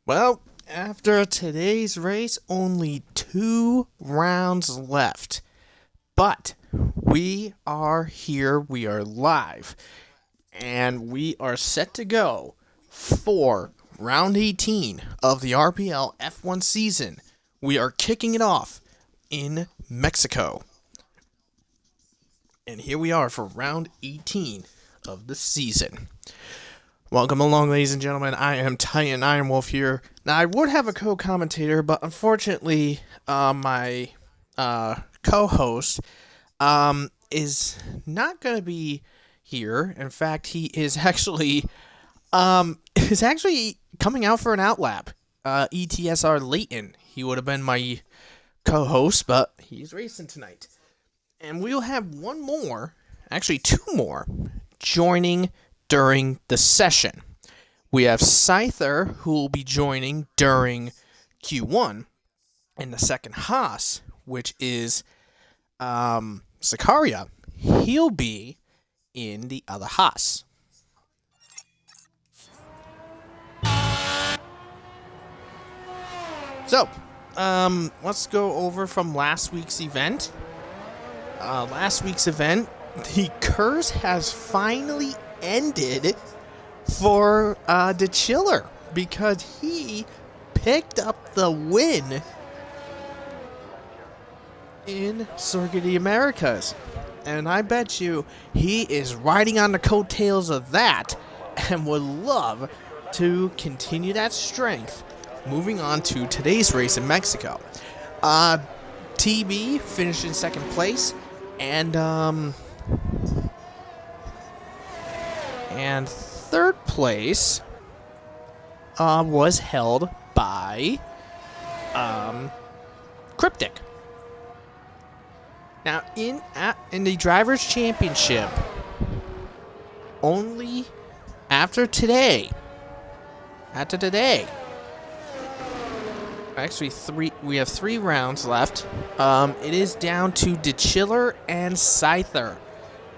Well, after today's race, only 2 rounds left. But we are here, we are live, and we are set to go for round 18 of the RPL F1 season. We are kicking it off in Mexico. And here we are for round 18 of the season. Welcome along, ladies and gentlemen. I am Titan Ironwolf here. Now, I would have a co-commentator, but unfortunately, my co-host is not going to be here. In fact, he is actually coming out for an outlap. ETSR Leighton. He would have been my co-host, but he's racing tonight. And we'll have one more, actually 2 more, joining during the session. We have Scyther, who will be joining during Q1, and the second Haas, which is Zakaria. He'll be in the other Haas. So, let's go over from last week's event. The curse has finally ended for the Chiller, because he picked up the win in Circuit of the Americas. And I bet you he is riding on the coattails of that and would love to continue that strength moving on to today's race in Mexico. TB finished in second place, and third place was held by Cryptic. Now, in the Drivers' Championship, only after today, actually we have 3 rounds left. It is down to DeChiller and Scyther.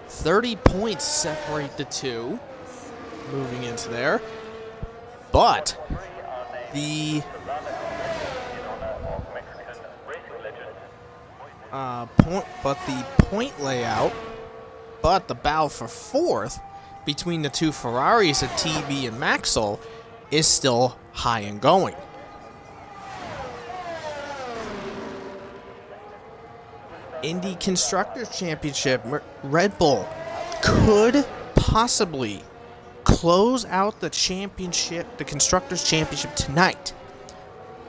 30 points separate the two moving into there. But the point layout, but the battle for 4th between the 2 Ferraris of TB and Maxwell is still high and going. In the Constructors' Championship, Red Bull could possibly close out the Constructors' Championship tonight.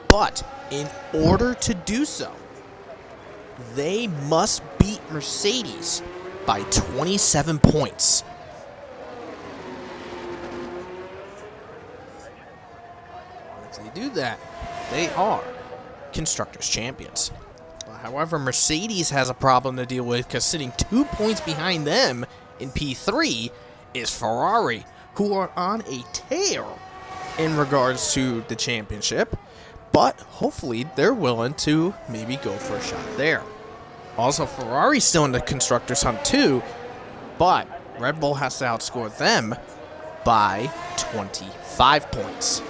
But in order to do so, they must beat Mercedes by 27 points. If they do that, they are Constructors' Champions. However, Mercedes has a problem to deal with, because sitting 2 points behind them in P3 is Ferrari, who are on a tear in regards to the championship, but hopefully they're willing to maybe go for a shot there. Also, Ferrari's still in the Constructors' hunt too, but Red Bull has to outscore them by 25 points.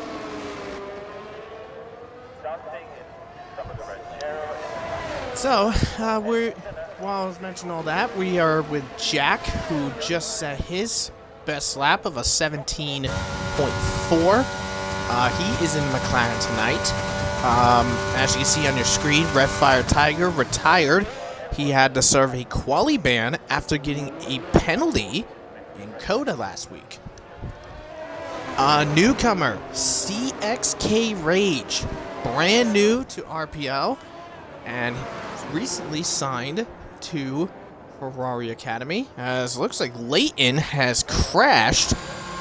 So, while I was mentioning all that, we are with Jack, who just set his best lap of a 17.4. He is in McLaren tonight. As you can see on your screen, Red Fire Tiger retired. He had to serve a quali ban after getting a penalty in COTA last week. Newcomer, CXK Rage, brand new to RPL, and recently signed to Ferrari Academy, as looks like Leighton has crashed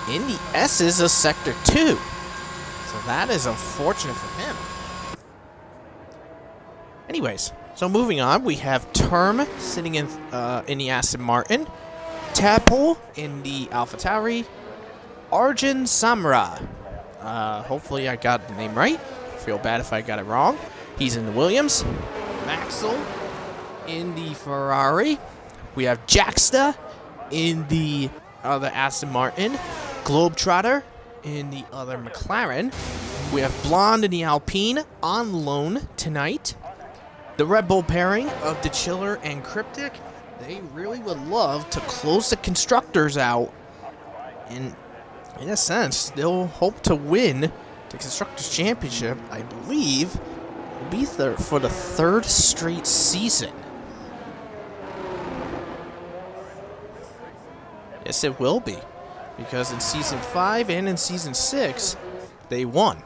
in the S's of Sector 2. So that is unfortunate for him. Anyways, so moving on, we have Term sitting in the Aston Martin, Tadpole in the AlphaTauri, Arjun Samra. Hopefully I got the name right. Feel bad if I got it wrong. He's in the Williams. Maxwell in the Ferrari. We have Jacksta in the other Aston Martin. Globetrotter in the other McLaren. We have Blonde in the Alpine on loan tonight. The Red Bull pairing of the Chiller and Cryptic. They really would love to close the constructors out. And in a sense, they'll hope to win the Constructors Championship, I believe, will be for the third straight season. Yes, it will be. Because in Season 5 and in Season 6, they won.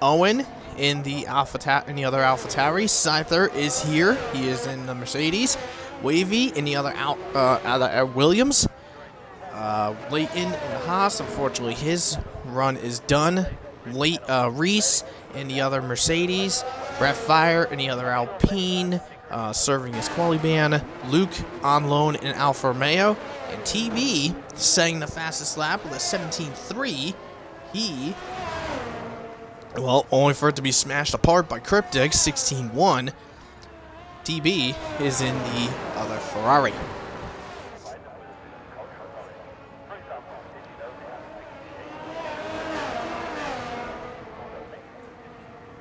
Owen in the other AlphaTauri. Scyther is here. He is in the Mercedes. Wavy in the other Williams. Leighton in the Haas. Unfortunately, his run is done. Reese in the other Mercedes. Brett Fire in the other Alpine, serving as quali ban. Luke on loan in Alfa Romeo. And TB setting the fastest lap with a 17.3. He, well, only for it to be smashed apart by Cryptic, 16.1. TB is in the other Ferrari.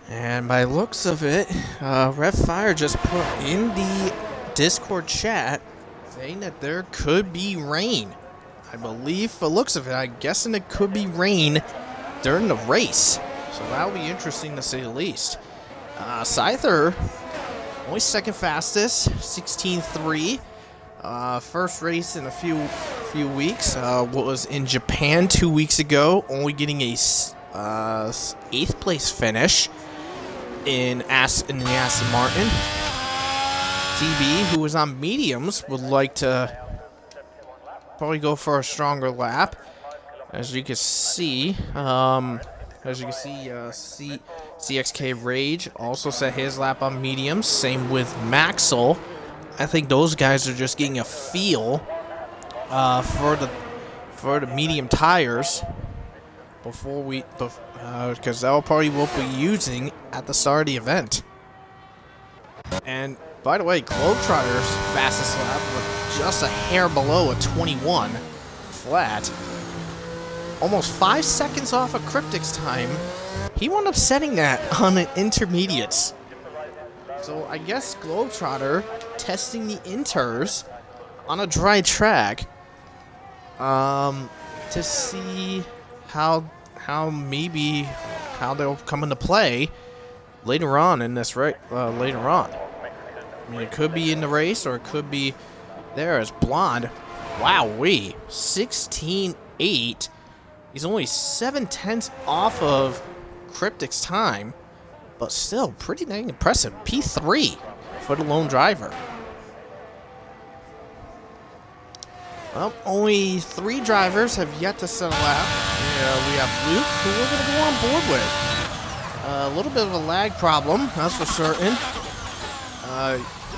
And by looks of it, Red Fire just put in the Discord chat saying that there could be rain. I believe, for looks of it, I'm guessing it could be rain during the race. So that'll be interesting to say the least. Scyther, only second fastest, 16.3. First race in a few weeks. Was in Japan 2 weeks ago, only getting a 8th place finish in the Aston Martin. TB, who was on mediums, would like to probably go for a stronger lap. As you can see, CXK Rage also set his lap on mediums. Same with Maxwell. I think those guys are just getting a feel for the medium tires because that'll probably what we'll be using at the start of the event. And by the way, Globetrotter's fastest lap was just a hair below a 21 flat. Almost 5 seconds off of Cryptic's time. He wound up setting that on the intermediates. So I guess Globetrotter testing the inters on a dry track to see how they'll come into play later on in this later on. I mean, it could be in the race or it could be there as Blonde. Wowee, 16.8. He's only 7/10 off of Cryptic's time, but still pretty dang impressive. P3 for the lone driver. Well, only 3 drivers have yet to set a lap. We have Luke, who we're going to go on board with. A little bit of a lag problem, that's for certain.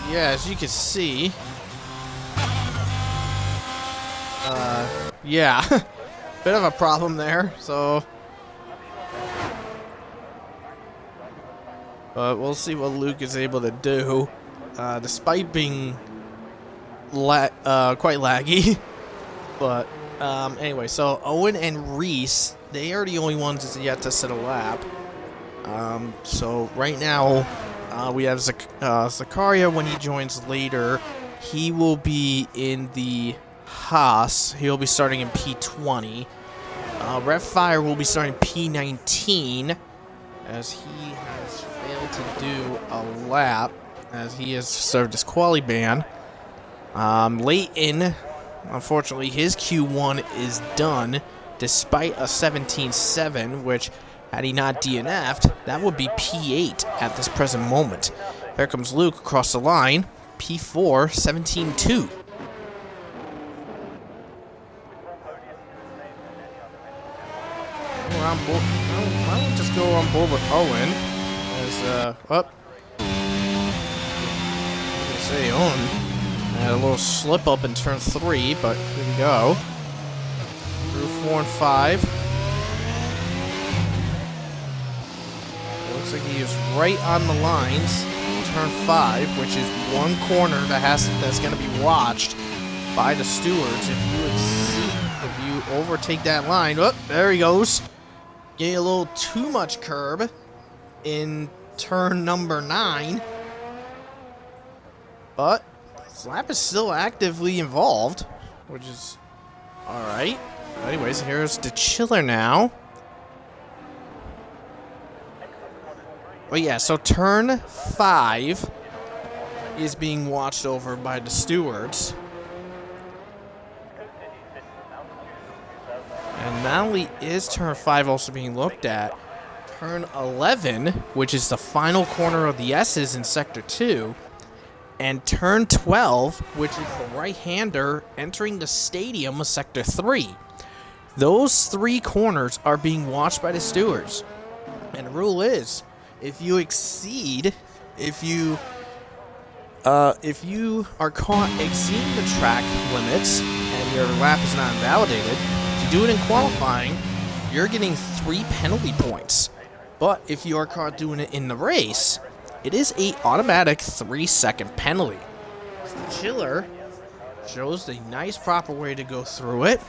Yeah, as you can see. Yeah, bit of a problem there, so. But we'll see what Luke is able to do, despite being quite laggy. But anyway, so Owen and Reese, they are the only ones yet to set a lap. So right now, we have Zakaria. When he joins later, he will be in the Haas. He'll be starting in P20. Red Fire will be starting P19, as he has failed to do a lap, as he has served as quali ban. Leighton, unfortunately, his Q1 is done, despite a 17.7, which, had he not DNF'd, that would be P8 at this present moment. Here comes Luke across the line, P4, 17.2. Why don't we just go on board with Owen? As, Owen had a little slip up in turn 3, but here we go. Through 4 and 5. Looks Looks like he is right on the lines. Turn 5, which is one corner that's going to be watched by the stewards. If you overtake that line, oh, there he goes. Getting a little too much curb in turn number 9. But this lap is still actively involved, which is alright. Anyways, here's the chiller now. But yeah, so turn 5 is being watched over by the stewards. And not only is turn 5 also being looked at, turn 11, which is the final corner of the S's in Sector 2, and turn 12, which is the right-hander entering the stadium of Sector 3. Those 3 corners are being watched by the stewards. And the rule is, if you are caught exceeding the track limits and your lap is not invalidated, if you do it in qualifying, you're getting 3 penalty points. But if you are caught doing it in the race, it is an automatic 3-second penalty. So the chiller shows the nice proper way to go through it.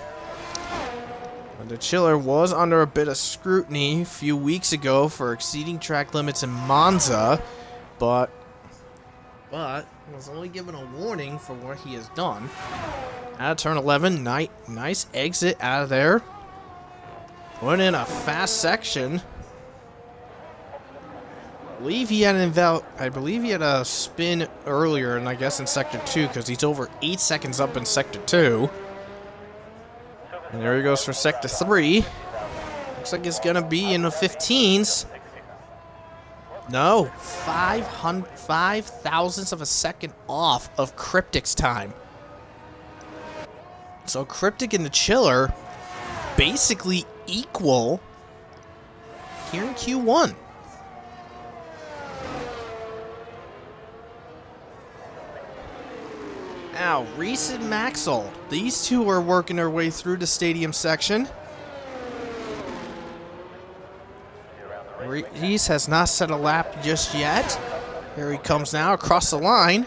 The chiller was under a bit of scrutiny a few weeks ago for exceeding track limits in Monza, but was only given a warning for what he has done. Out of turn 11, nice exit out of there. Put in a fast section. I believe he had a spin earlier, and I guess in Sector 2, because he's over 8 seconds up in Sector 2. And there he goes for Sector 3. Looks like it's going to be in the 15s. No, 5 thousandths of a second off of Cryptic's time. So Cryptic and the chiller basically equal here in Q1. Now, Reese and Maxwell, these two are working their way through the stadium section. Reese has not set a lap just yet. Here he comes now across the line.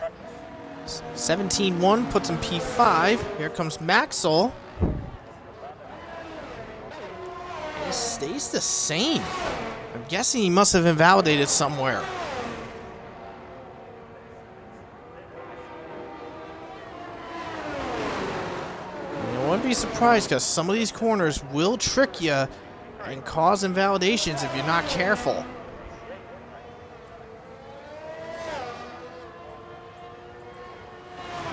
17-1 puts him P5. Here comes Maxwell. He stays the same. I'm guessing he must have invalidated somewhere. I wouldn't be surprised because some of these corners will trick you and cause invalidations if you're not careful.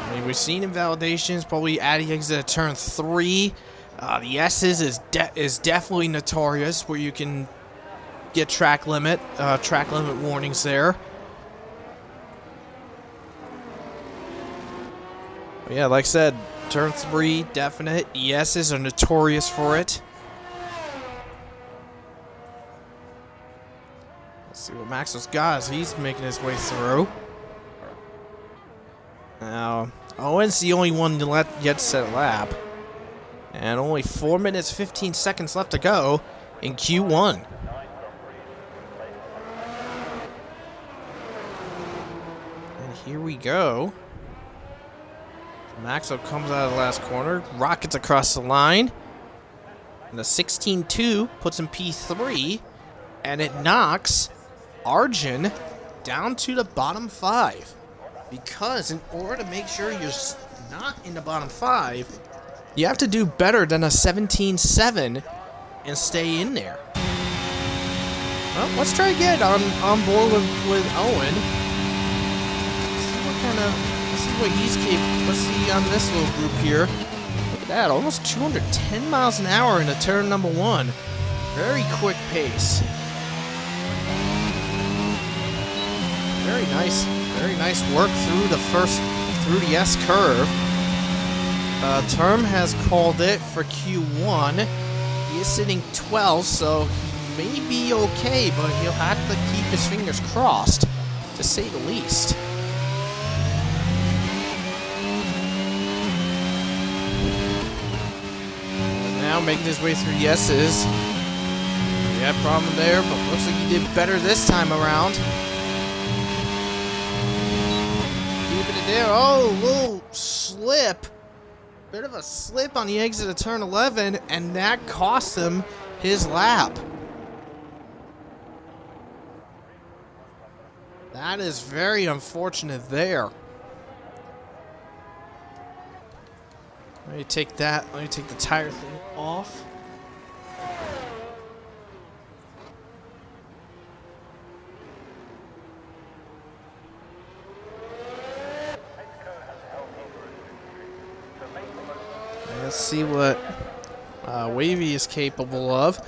I mean, we've seen invalidations probably adding exit at turn 3. The S's is definitely notorious where you can get track limit warnings there. But yeah, like I said, turn 3 definite. The S's are notorious for it. Let's see what Maxwell's got as he's making his way through. Now, Owen's the only one yet to set a lap. And only 4 minutes, 15 seconds left to go in Q1. And here we go. Maxwell comes out of the last corner, rockets across the line. And the 16-2 puts him P3. And it knocks Arjun down to the bottom 5. Because in order to make sure you're not in the bottom 5, you have to do better than a 17-7 and stay in there. Well, let's try again on board with Owen. Let's see what he's capable. Let's see on this little group here. Look at that, almost 210 miles an hour into turn number 1. Very quick pace. Very nice work through the S curve. Term has called it for Q1. He is sitting 12, so he may be okay, but he'll have to keep his fingers crossed, to say the least. And now making his way through the S's. had a problem there, but looks like he did better this time around. Keeping it there. Oh, little slip. Bit of a slip on the exit of turn 11, and that cost him his lap. That is very unfortunate there. Let me take that. Let me take the tire thing off. Let's see what Wavy is capable of.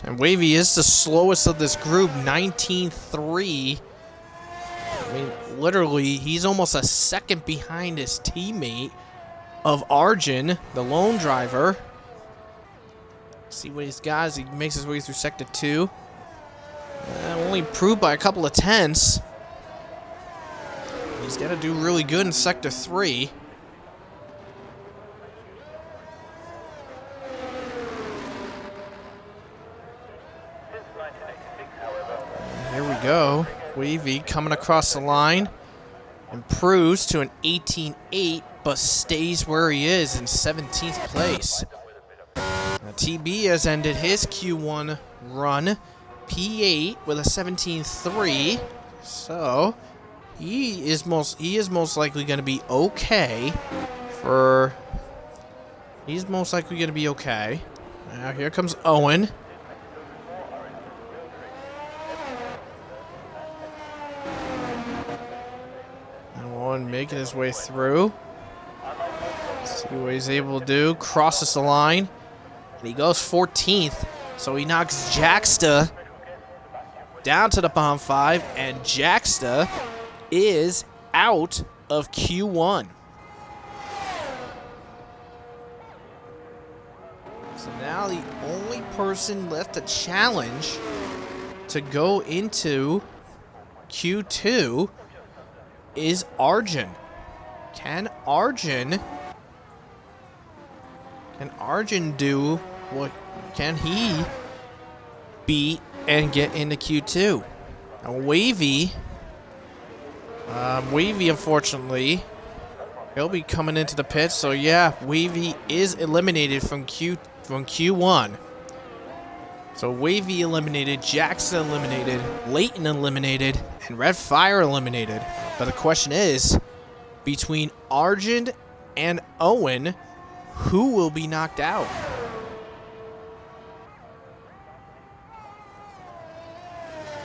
And Wavy is the slowest of this group, 19.3. I mean, literally, he's almost a second behind his teammate of Arjun, the lone driver. See what he's got as he makes his way through Sector 2. Only improved by a couple of tenths. He's got to do really good in Sector 3. Here we go. Wavy coming across the line. Improves to an 18.8, but stays where he is in 17th place. Now, TB has ended his Q1 run, P8 with a 17.3. So he is most likely going to be okay for. He's most likely going to be okay. Now here comes Owen. Making his way through. See what he's able to do. Crosses the line. And he goes 14th. So he knocks Jacksta down to the bottom 5. And Jacksta is out of Q1. So now the only person left to challenge to go into Q2 is Arjun. Can Arjun do what? Can he beat and get into Q2? Now Wavy, unfortunately, he'll be coming into the pit. So yeah, Wavy is eliminated from Q1. So Wavy eliminated, Jackson eliminated, Leighton eliminated, and Red Fire eliminated. But the question is, between Arjun and Owen, who will be knocked out?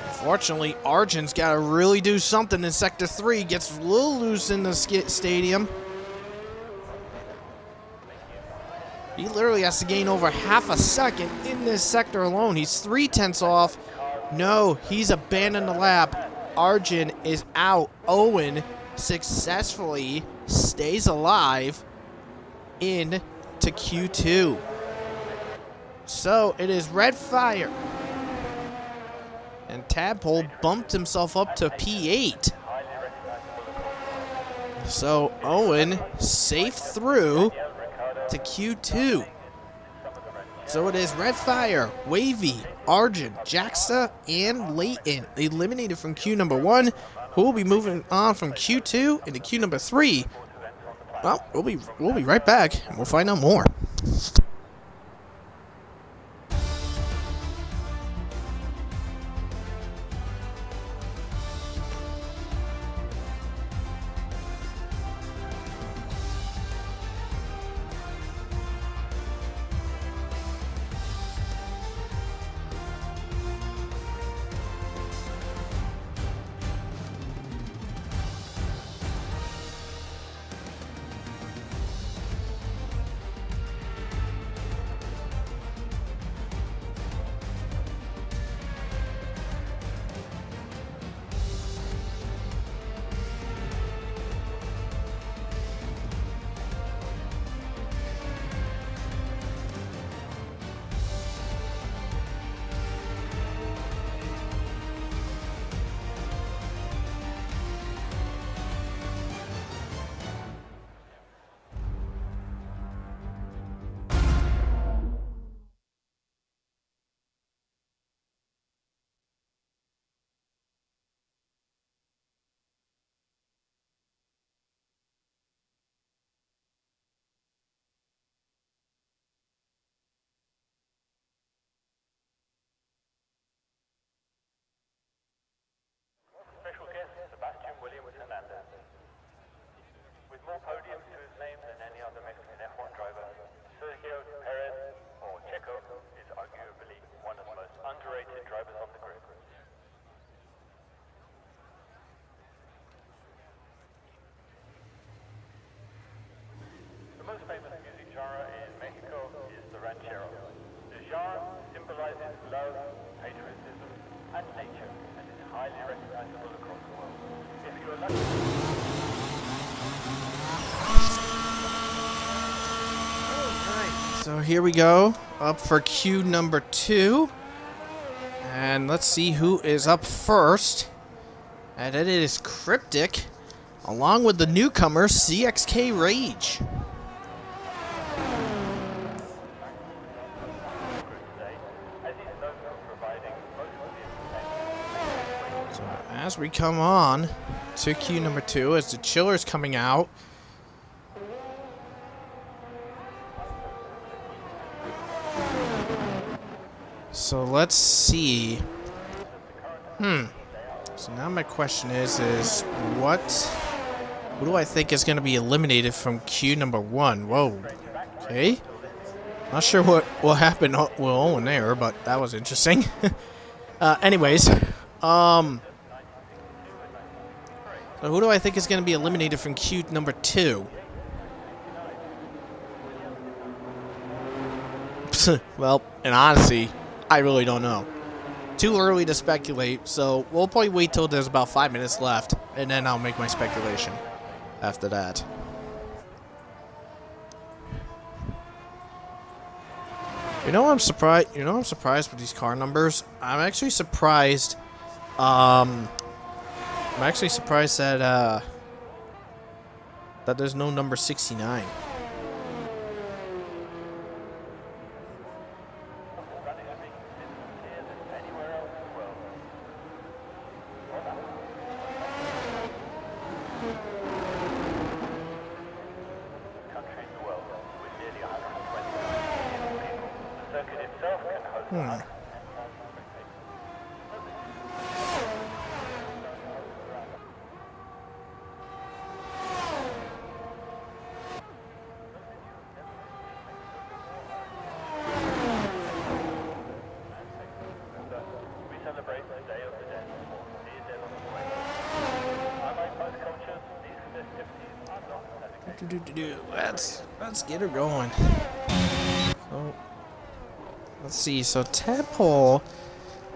Unfortunately, Arjun's got to really do something in Sector 3. Gets a little loose in the stadium. He literally has to gain over half a second in this sector alone. He's 3/10 off. No, he's abandoned the lap. Arjun is out. Owen successfully stays alive into Q2. So it is Red Fire. And Tadpole bumped himself up to P8. So Owen safe through to Q2. So it is Red Fire, Wavy, Arjun, Jacksta, and Leighton eliminated from Q number 1, who will be moving on from Q2 into Q number 3. Well, we'll be right back, and we'll find out more. So here we go, up for queue number 2. And let's see who is up first. And it is Cryptic, along with the newcomer, CXK Rage. So as we come on to queue number 2, as the chiller's coming out. So let's see. So now my question is what do I think is going to be eliminated from queue number 1? Whoa. Okay. Not sure what happened with Owen there, but that was interesting. Anyways, so who do I think is going to be eliminated from queue number 2? Well, in honesty, I really don't know. Too early to speculate, so we'll probably wait till there's about 5 minutes left, and then I'll make my speculation after that. I'm surprised with these car numbers. I'm actually surprised. I'm actually surprised that there's no number 69. Let's get her going. So, let's see. So Tadpole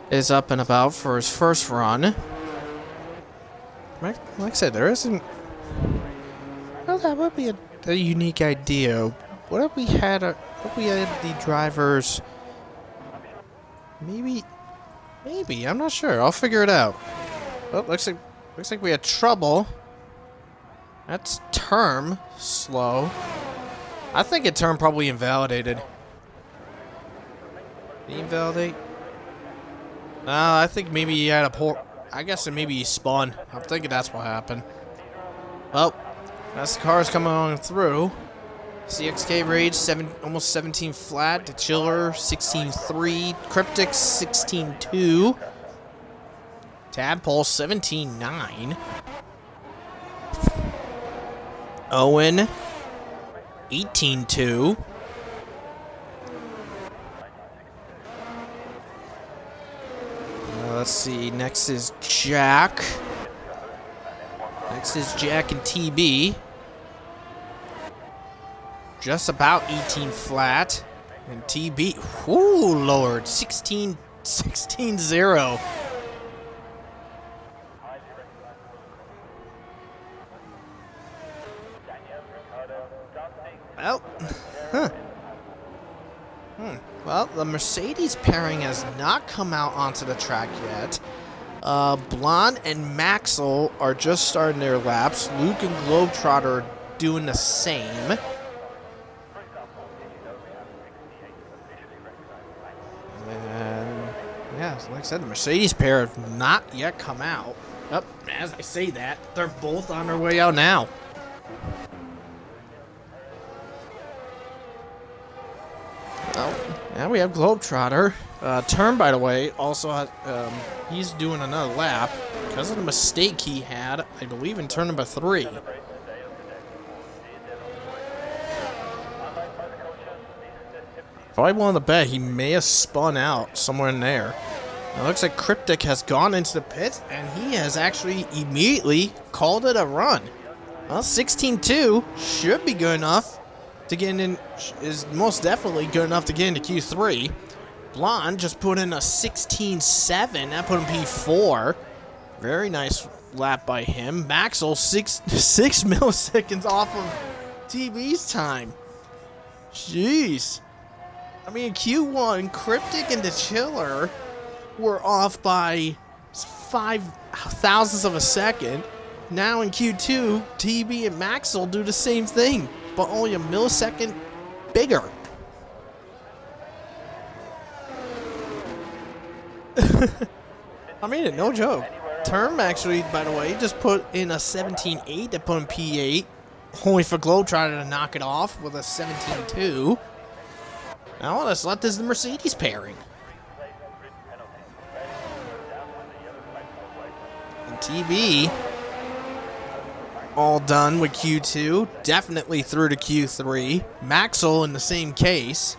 is up and about for his first run. Like I said, there isn't. Well, that would be a unique idea. What if we had the drivers? Maybe. I'm not sure. I'll figure it out. Oh, looks like we had trouble. That's term slow. I think a term probably invalidated. Did he invalidate? No, I think maybe he had a poor. I guess maybe he spun. I'm thinking that's what happened. Well, as the cars coming on through. CXK Rage almost 17 flat. The Chiller 16.3. Cryptic 16.2. Tadpole 17.9. Owen 18.2. Let's see. Next is Jack. Next is Jack and TB. Just about 18 flat. And TB. Ooh, Lord. 16.0. Well, Well, the Mercedes pairing has not come out onto the track yet. Blonde and Maxwell are just starting their laps. Luke and Globetrotter are doing the same. And yeah, like I said, the Mercedes pair have not yet come out. Oh, as I say that, they're both on their way out now. Well, now we have Globetrotter. Turn, by the way, also he's doing another lap because of the mistake he had, I believe, in turn number 3. If I wanted to bet, he may have spun out somewhere in there. It looks like Cryptic has gone into the pit, and he has actually immediately called it a run. Well, 16.2 should be good enough to get in, is most definitely good enough to get into Q3. Blonde just put in a 16.7. That put him P4. Very nice lap by him. Maxwell, 6 milliseconds off of TB's time. Jeez. I mean, Q1, Cryptic and the Chiller were off by 5 thousandths of a second. Now in Q2, TB and Maxwell do the same thing, but only a millisecond bigger. I mean, no joke. Term actually, by the way, just put in a 17.8 to put in P8, only for Globetrotter to knock it off with a 17.2. Now let's let this the Mercedes pairing. And TB all done with Q2, definitely through to Q3. Maxwell in the same case.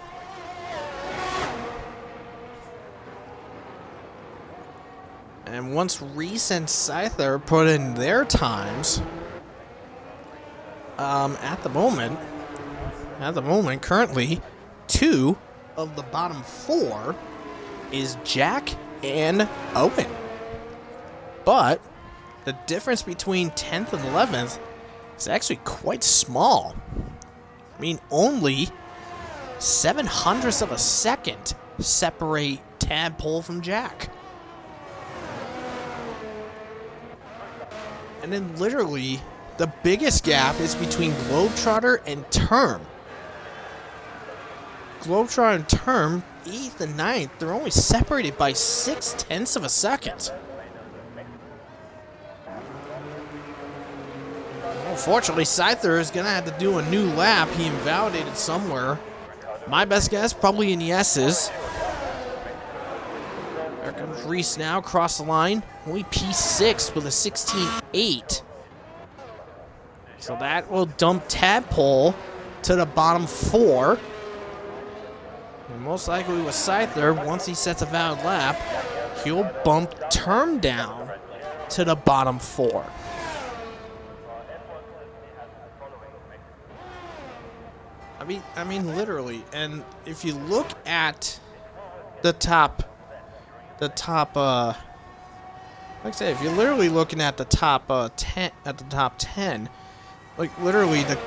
And once Reese and Scyther put in their times, at the moment, currently, 2 of the bottom 4 is Jack and Owen. But the difference between 10th and 11th is actually quite small. I mean, only 0.07 of a second separate Tadpole from Jack. And then literally, the biggest gap is between Globetrotter and Term. Globetrotter and Term, 8th and 9th, they're only separated by 0.6 of a second. Unfortunately, Scyther is going to have to do a new lap. He invalidated somewhere. My best guess, probably in the S's. There comes Reese now, across the line. Only P6 with a 16.8. So that will dump Tadpole to the bottom 4. And most likely with Scyther, once he sets a valid lap, he'll bump Term down to the bottom 4. I mean, literally. And if you look at the top, like I said, if you're literally looking at the top 10, like literally the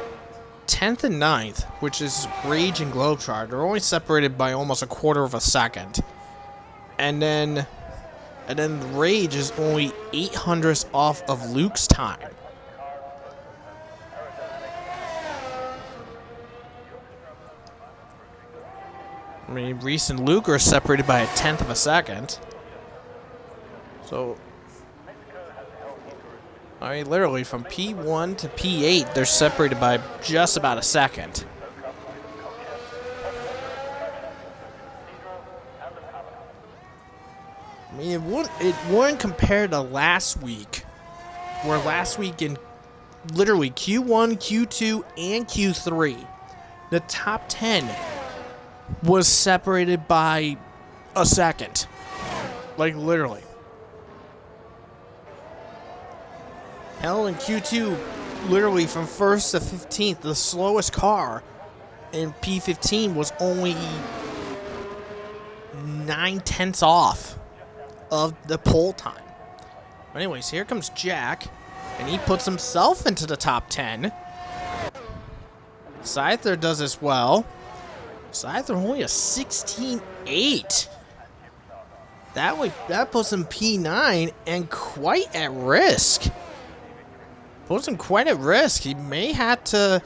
10th and 9th, which is Rage and Globetrotter, are only separated by almost a quarter of a second. And then Rage is only 0.08 off of Luke's time. I mean, Reese and Luke are separated by 1/10 of a second. So, I mean, literally from P1 to P8, they're separated by just about a second. I mean, it wouldn't compare to last week, where last week in literally Q1, Q2, and Q3, the top 10 was separated by a second. Like, literally. Hell, in Q2, literally from 1st to 15th, the slowest car in P15 was only 0.9 off of the pole time. But anyways, here comes Jack, and he puts himself into the top 10. Scyther does as well. Scyther only a 16.8. That puts him P9 and quite at risk. Puts him quite at risk. He may have to,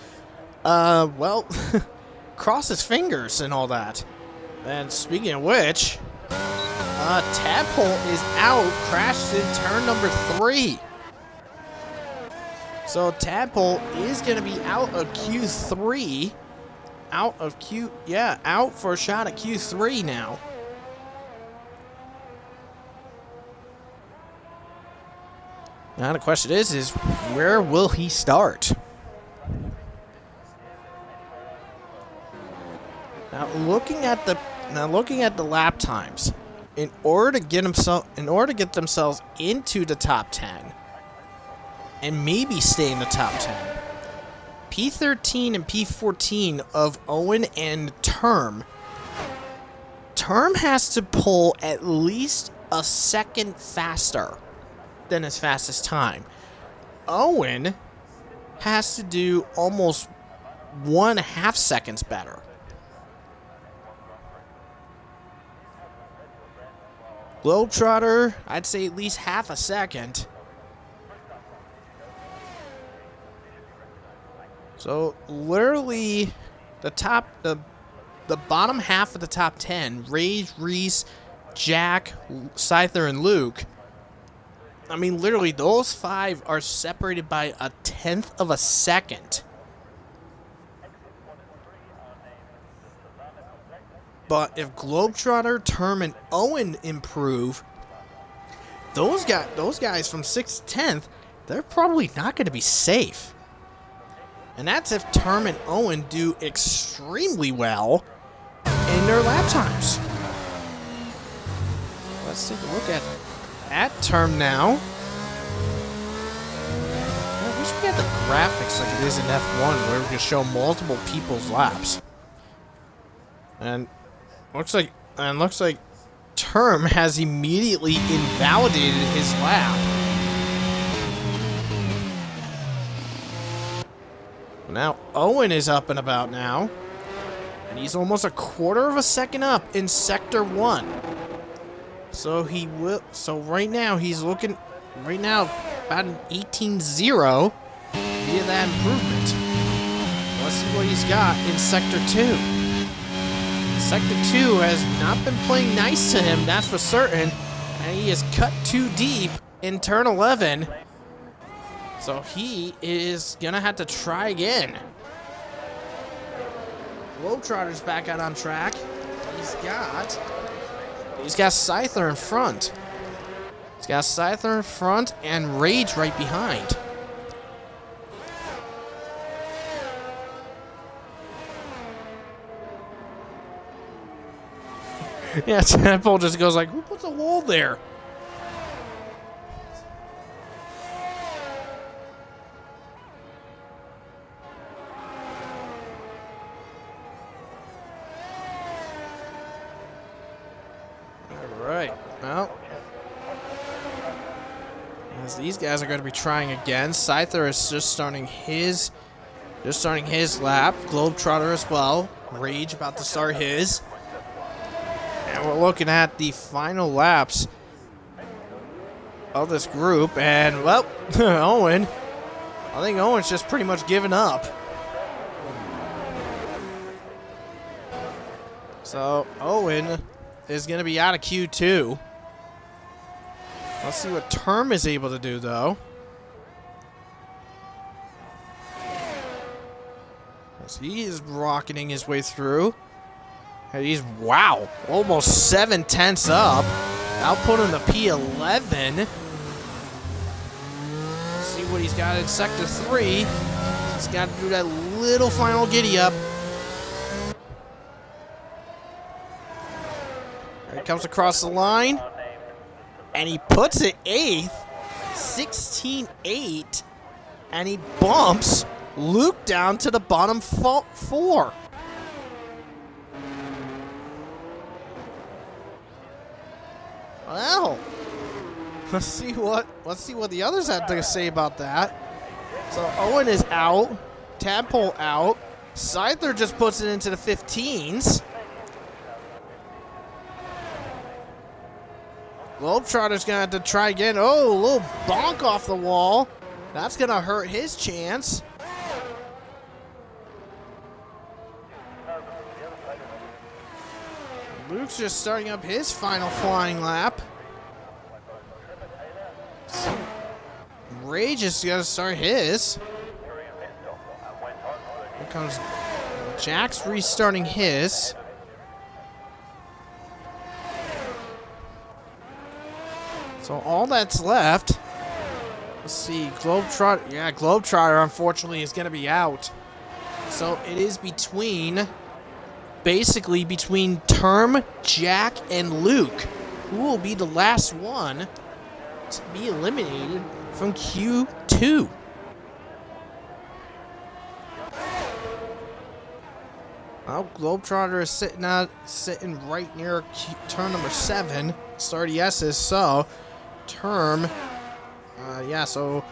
cross his fingers and all that. And speaking of which, Tadpole is out, crashed in turn number 3. So Tadpole is going to be out of Q3. Out for a shot at Q3 now. Now the question is where will he start? Now looking at the lap times, in order to get themselves into the top 10 and maybe stay in the top 10, P13 and P14 of Owen and Term has to pull at least a second faster than his fastest time. Owen has to do almost 1.5 seconds better. Globetrotter, I'd say at least half a second. So literally the bottom half of the top 10, Rage, Reese, Jack, Scyther, and Luke. I mean, literally those 5 are separated by 1/10 of a second. But if Globetrotter, Term, and Owen improve, those guys from 6th to 10th, they're probably not going to be safe. And that's if Term and Owen do extremely well in their lap times. Let's take a look at Term now. I wish we had the graphics like it is in F1 where we can show multiple people's laps. And looks like Term has immediately invalidated his lap. Now Owen is up and about now, and he's almost 1/4 of a second up in Sector 1. So right now he's looking about an 18-0 via that improvement. Let's see what he's got in Sector 2. Sector 2 has not been playing nice to him, that's for certain, and he is cut too deep in turn 11. So he is gonna have to try again. Globetrotter's back out on track. He's got Scyther in front. He's got Scyther in front and Rage right behind. Yeah, Temple just goes like, who puts a wall there? Alright, well. As these guys are going to be trying again. Scyther is just starting his lap. Globetrotter as well. Rage about to start his. And we're looking at the final laps of this group. And, well, Owen. I think Owen's just pretty much given up. So, Owen is going to be out of Q2. Let's see what Term is able to do, though. As he is rocketing his way through. And he's, wow, almost 7/10 up. Output in the P11. Let's see what he's got in Sector 3. He's got to do that little final giddy up. There he comes across the line. And he puts it 8th. 16-8. And he bumps Luke down to the bottom 4. Well, let's see what the others have to say about that. So Owen is out, Tadpole out, Scyther just puts it into the 15s. Globetrotter's gonna have to try again. Oh, a little bonk off the wall. That's gonna hurt his chance. Luke's just starting up his final flying lap. Rage is going to start his. Here comes Jack's restarting his. So all that's left. Let's see, Globetrotter. Yeah, Globetrotter unfortunately is going to be out. So it is basically between Term, Jack, and Luke, who will be the last one to be eliminated from Q2. Well, Globetrotter is sitting right near turn number 7, start S's, so Term Yeah, so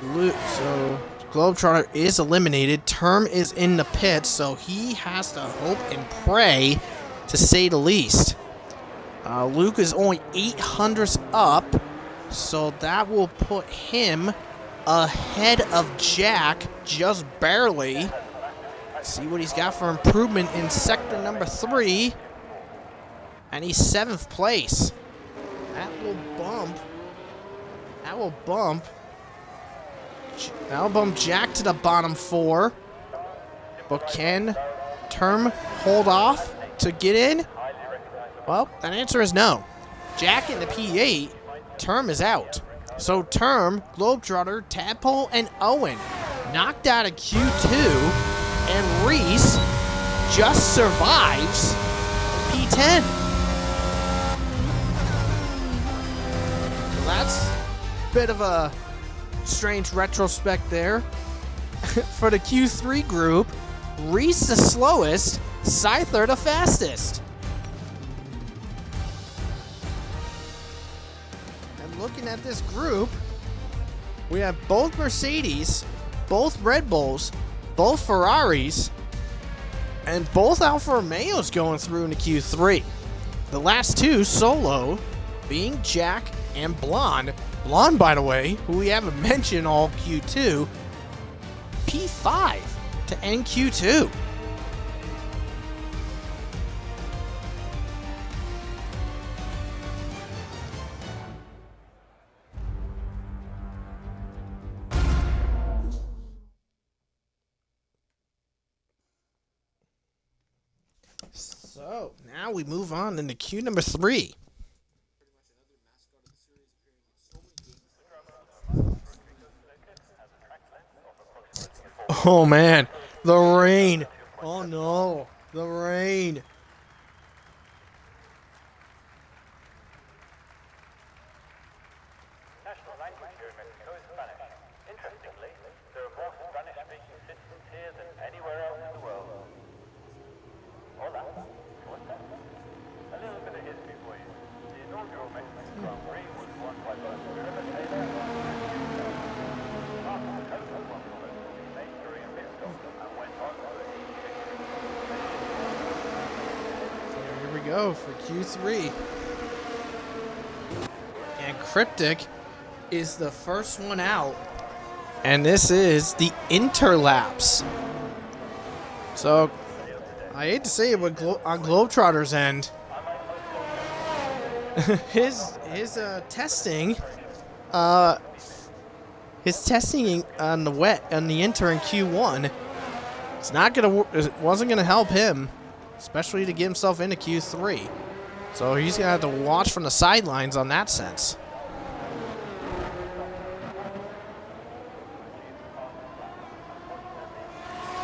Globetrotter is eliminated. Term is in the pit, so he has to hope and pray, to say the least. Luke is only 800s up, so that will put him ahead of Jack, just barely. See what he's got for improvement in sector number 3. And he's 7th place. That will bump Jack to the bottom 4. But can Term hold off to get in? Well, that answer is no. Jack in the P8, Term is out. So Term, Globetrotter, Tadpole, and Owen knocked out of Q2, and Reese just survives P10. So that's a bit of a strange retrospect there. For the Q3 group, Reese the slowest, Scyther the fastest. Looking at this group, we have both Mercedes, both Red Bulls, both Ferraris, and both Alfa Romeos going through into Q3. The last two solo being Jack and Blonde. Blonde, by the way, who we haven't mentioned all Q2, P5 to end Q2. So, now we move on into Q number 3. Oh man, the rain. Oh no, the rain. National language here in Mexico is Spanish. Interestingly, there are more Spanish-speaking citizens here than anywhere else in the world. Hola. What's that? A little bit of history for you. The inaugural Mexican Grand Prix was won by both River Taylor and Marco Coco won the race. He made during a pit stop and went on to a heat victory. Here we go for Q3. And Cryptic is the first one out. And this is the Interlapse. So, I hate to say it, but on Globetrotter's end, his testing on the wet on the Inter in Q1, it wasn't gonna help him, especially to get himself into Q3. So he's gonna have to watch from the sidelines on that sense.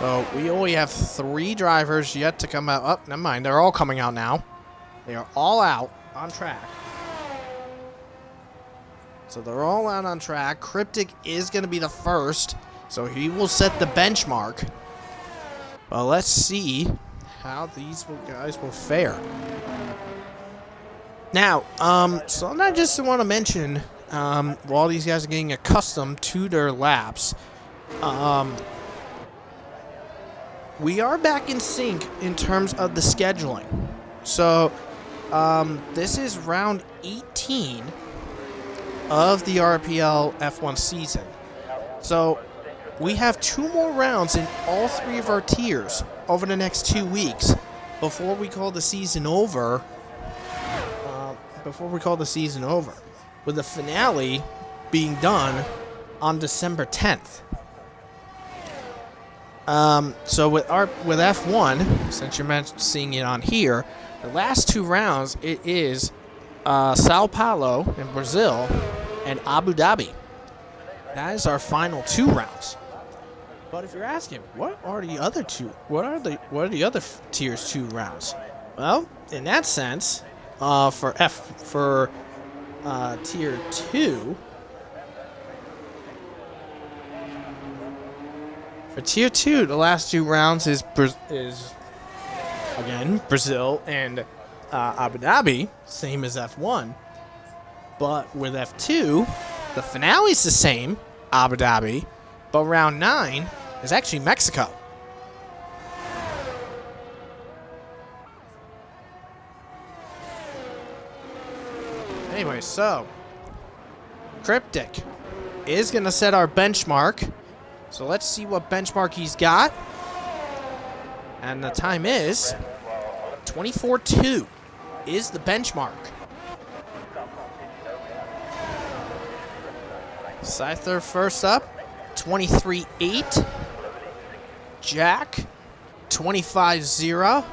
So we only have 3 drivers yet to come out. Oh, never mind. They're all coming out now. They are all out on track. So they're all out on track. Cryptic is going to be the first, so he will set the benchmark. Well, let's see how these guys will fare. Now, so I just want to mention, while these guys are getting accustomed to their laps, we are back in sync in terms of the scheduling. So, this is round 18 of the RPL F1 season. So, we have 2 more rounds in all 3 of our tiers over the next 2 weeks before we call the season over. With the finale being done on December 10th. So with F1, since you're seeing it on here, the last 2 rounds, it is Sao Paulo in Brazil and Abu Dhabi. That is our final 2 rounds. But if you're asking, what are the other tiers 2 rounds? Well, in that sense, for tier 2. For tier 2, the last 2 rounds is again Brazil and Abu Dhabi, same as F1. But with F2, The finale's the same, Abu Dhabi, but round 9 is actually Mexico. Anyway, so Cryptic is going to set our benchmark. So let's see what benchmark he's got. And the time is 24-2 is the benchmark. Scyther first up, 23-8. Jack, 25-0.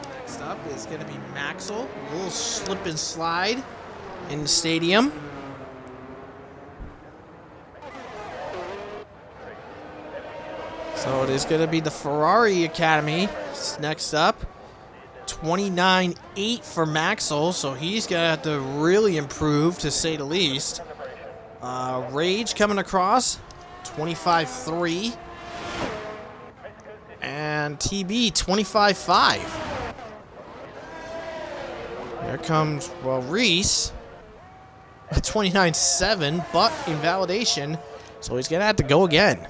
Next up is going to be Maxwell. A little slip and slide in the stadium. So it is going to be the Ferrari Academy next up. 29-8 for Maxwell, so he's going to have to really improve, to say the least. Rage coming across, 25-3. And TB, 25-5. There comes, well, Reese at 29-7, but invalidation, so he's going to have to go again.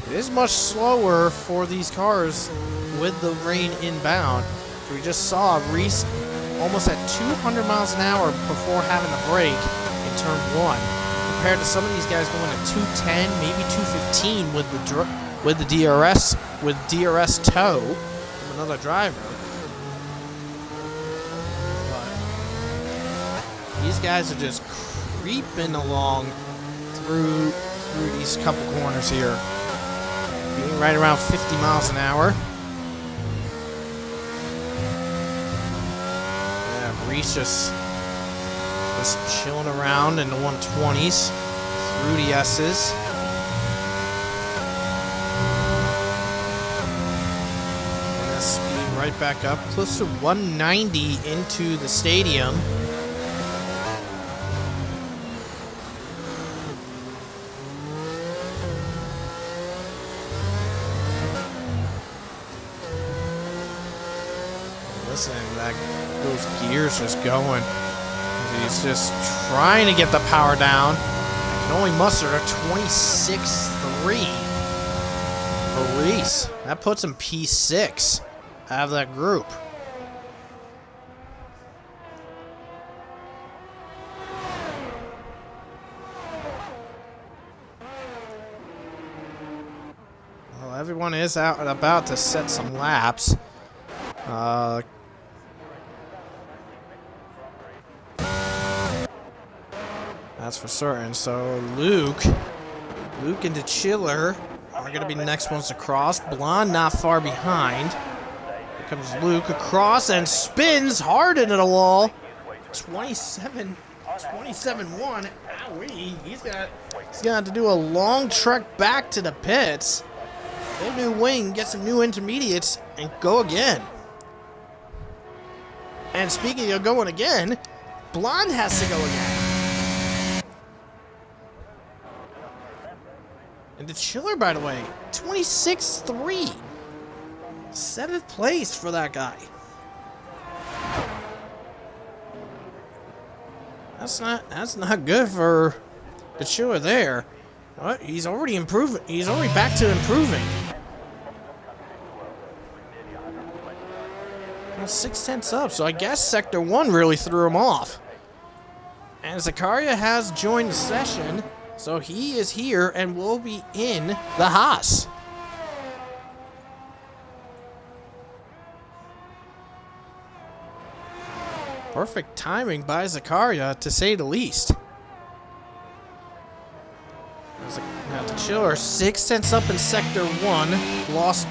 It is much slower for these cars with the rain inbound. So we just saw Reese almost at 200 miles an hour before having a break in turn 1, compared to some of these guys going at 210, maybe 215 with the DRS tow from another driver. But these guys are just creeping along through these couple corners here. Being right around 50 miles an hour. Yeah, Reese just chilling around in the 120s through the S's. And that's speeding right back up, close to 190 into the stadium. Listen, those gears just going. He's just trying to get the power down. Can only muster a 26-3 for Reese. That puts him P6 out of that group. Well, everyone is out and about to set some laps. That's for certain. So Luke and the Chiller are going to be the next ones to cross. Blonde not far behind. Here comes Luke across and spins hard into the wall. 27-1. Owie. He's gonna have to do a long trek back to the pits. Get a new wing, get some new intermediates, and go again. And speaking of going again, Blonde has to go again. And the Chiller, by the way, 26-3. 7th place for that guy. That's not good for the Chiller there. He's already improving. He's already back to improving. Well, 6/10 up, so I guess Sector 1 really threw him off. And Zakaria has joined the session. So he is here and will be in the Haas. Perfect timing by Zakaria, to say the least. Now the Chiller, 6/10 up in Sector 1. Lost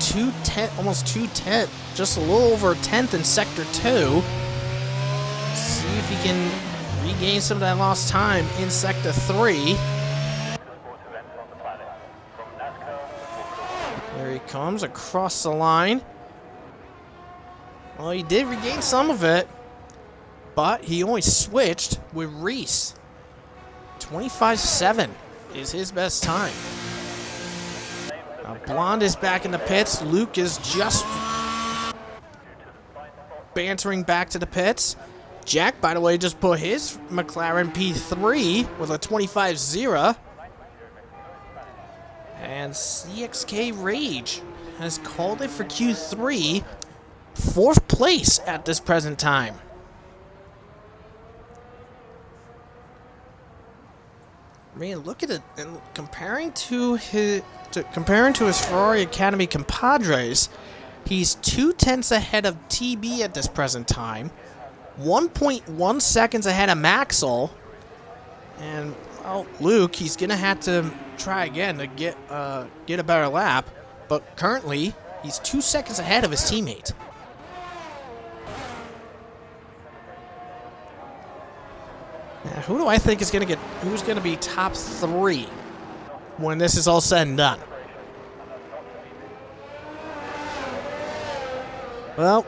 almost 2/10, just a little over a 10th in Sector 2. See if he can regain some of that lost time in Sector 3. There he comes across the line. Well, he did regain some of it, but he only switched with Reese. 25.7 is his best time. Blonde is back in the pits. Luke is just bantering back to the pits. Jack, by the way, just put his McLaren P3 with a 25.0. And CXK Rage has called it for Q3. 4th place at this present time. I mean, look at it, and comparing to his Ferrari Academy compadres, he's 0.2 ahead of TB at this present time, 1.1 seconds ahead of Maxwell, and well, Luke, he's gonna have to try again to get a better lap, but currently he's 2 seconds ahead of his teammate. Now, who do I think is who's gonna be top 3 when this is all said and done? Well,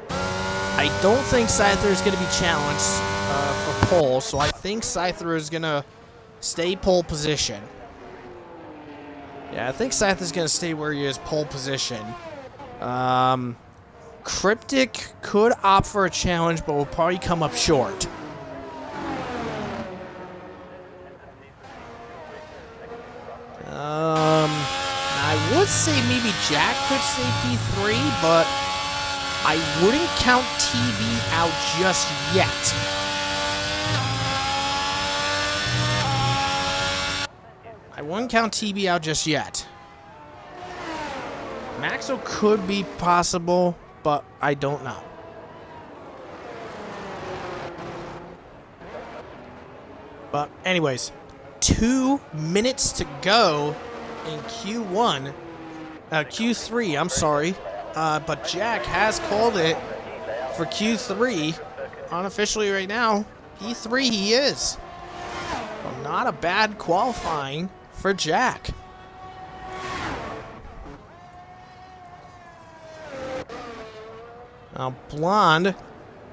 I don't think Scyther is going to be challenged for pole, so I think Scyther is going to stay pole position. Yeah, I think Scyther is going to stay where he is, pole position. Cryptic could opt for a challenge, but will probably come up short. I would say maybe Jack could stay P3, but I wouldn't count TB out just yet. I wouldn't count TB out just yet. Maxo could be possible, but I don't know. But anyways, 2 minutes to go in Q3, I'm sorry. But Jack has called it for Q3. Unofficially right now, P3 he is. Well, not a bad qualifying for Jack. Now, Blonde.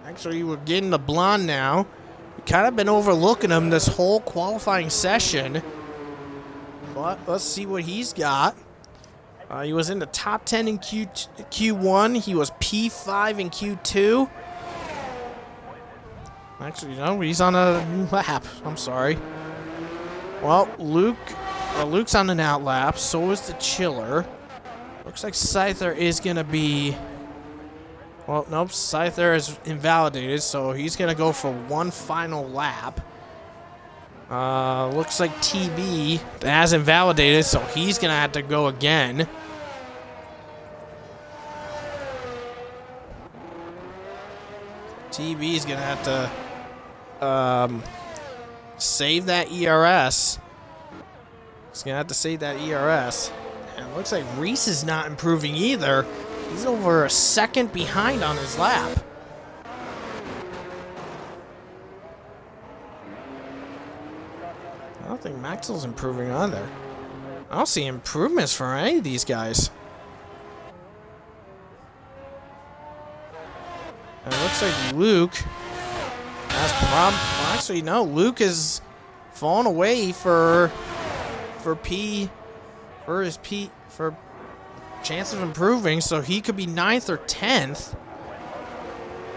Actually, we're getting the Blonde now. We've kind of been overlooking him this whole qualifying session. But let's see what he's got. He was in the top 10 in Q1. He was P5 in Q2. Actually, no, he's on a new lap. I'm sorry. Well, Luke's on an out lap. So is the Chiller. Looks like Scyther is going to be... Well, nope, Scyther is invalidated, so he's going to go for one final lap. Looks like TB has invalidated, so he's going to have to go again. TB is going to have to save that ERS. He's going to have to save that ERS. And it looks like Reese is not improving either. He's over a second behind on his lap. I don't think Maxwell's improving either. I don't see improvements for any of these guys. And it looks like Luke has well, actually, no. Luke is fallen away for chance of improving, so he could be 9th or 10th.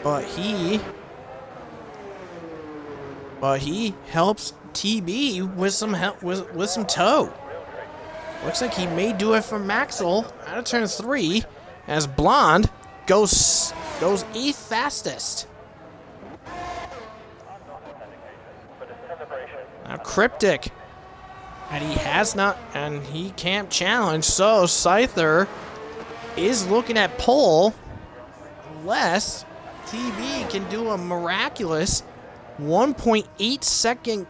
But he helps TB with some help with some tow. Looks like he may do it for Maxwell out of turn 3 as Blonde goes 8th fastest. Now Cryptic, and he can't challenge, so Scyther is looking at pole unless TB can do a miraculous 1.8 second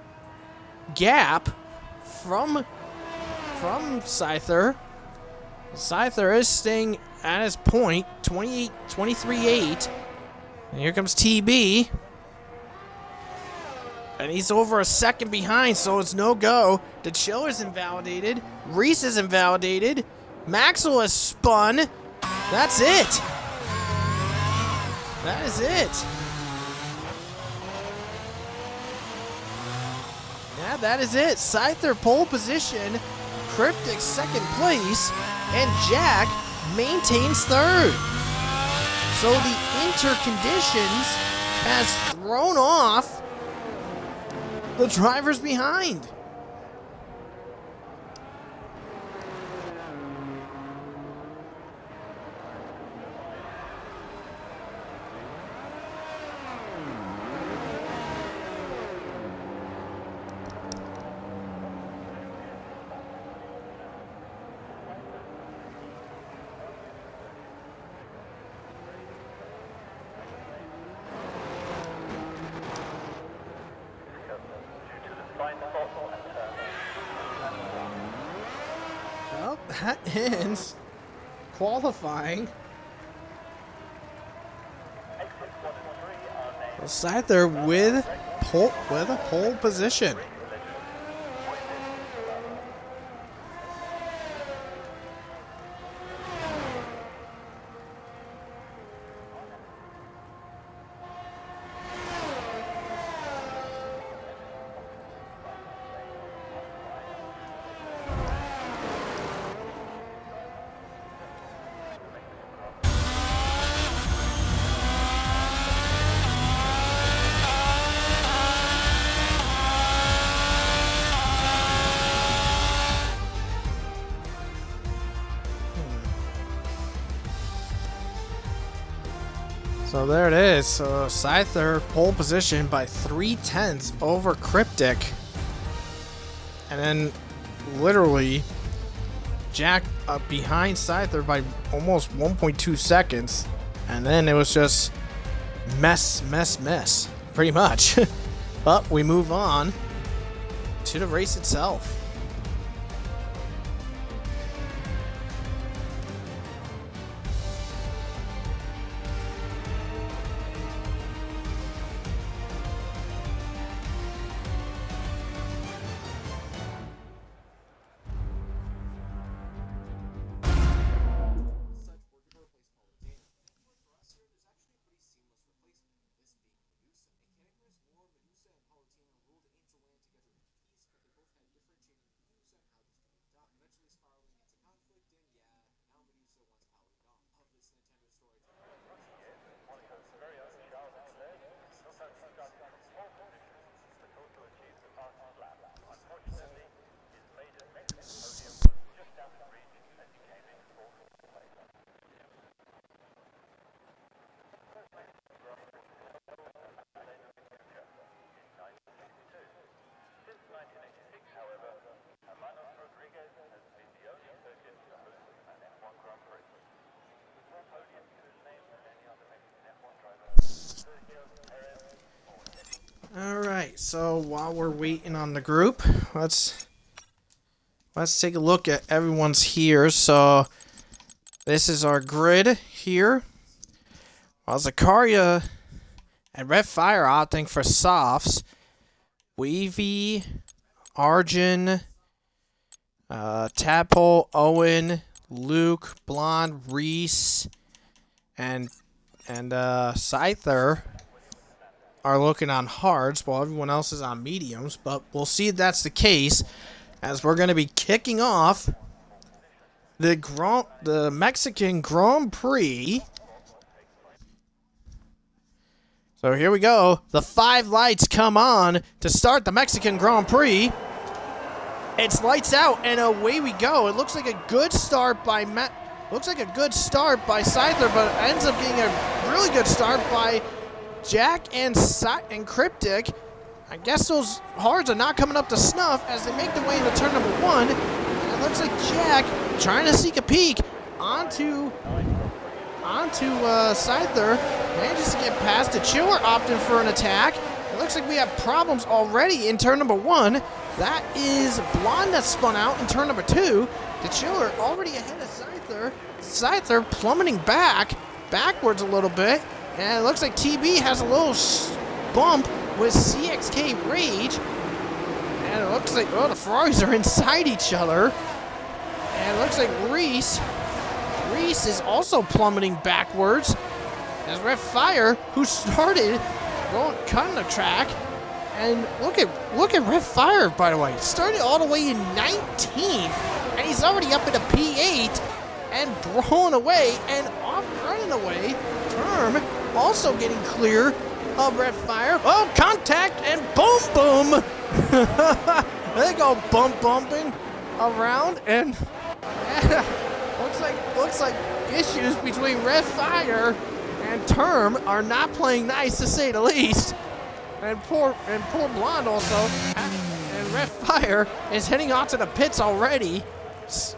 gap from Scyther. Scyther is staying at his point, 23.8. And here comes TB. And he's over a second behind, so it's no go. The Chiller's invalidated. Reese is invalidated. Maxwell has spun. That's it. That is it. And that is it. Scyther pole position, Cryptic second place, and Jack maintains third. So the interconditions has thrown off the drivers behind. Well, that ends qualifying. So Scyther with a pole position. So there it is. So Scyther pole position by 0.3 over Cryptic. And then literally Jack up behind Scyther by almost 1.2 seconds. And then it was just mess, pretty much. But we move on to the race itself. Alright, so while we're waiting on the group, let's take a look at everyone's here. So this is our grid here. While Zakaria and Red Fire opting for softs, Wavy, Arjun, Tadpole, Owen, Luke, Blonde, Reese, and Scyther are looking on hards while everyone else is on mediums, but we'll see if that's the case as we're going to be kicking off the Mexican Grand Prix. So here we go. The 5 lights come on to start the Mexican Grand Prix. It's lights out and away we go. It looks like a good start by Scyther, but it ends up being a really good start by Jack and Cryptic. I guess those hards are not coming up to snuff as they make their way into turn number 1. And it looks like Jack trying to seek a peek onto Scyther. Manages to get past the Chiller, opting for an attack. It looks like we have problems already in turn number 1. That is Blonde that spun out in turn number 2. The Chiller already ahead of Scyther. Scyther plummeting backwards a little bit. And it looks like TB has a little bump with CXK Rage. And it looks like, the Ferraris are inside each other. And it looks like Reese is also plummeting backwards. As Red Fire, who started cutting the track, And look at Red Fire, by the way. Started all the way in 19th, and he's already up in a P8 and blowing away and off running away. Term also getting clear of Red Fire. Oh, contact and boom, boom. They go bumping around, and looks like issues between Red Fire and Term are not playing nice, to say the least. And poor Blonde also, and Red Fire is heading off to the pits already,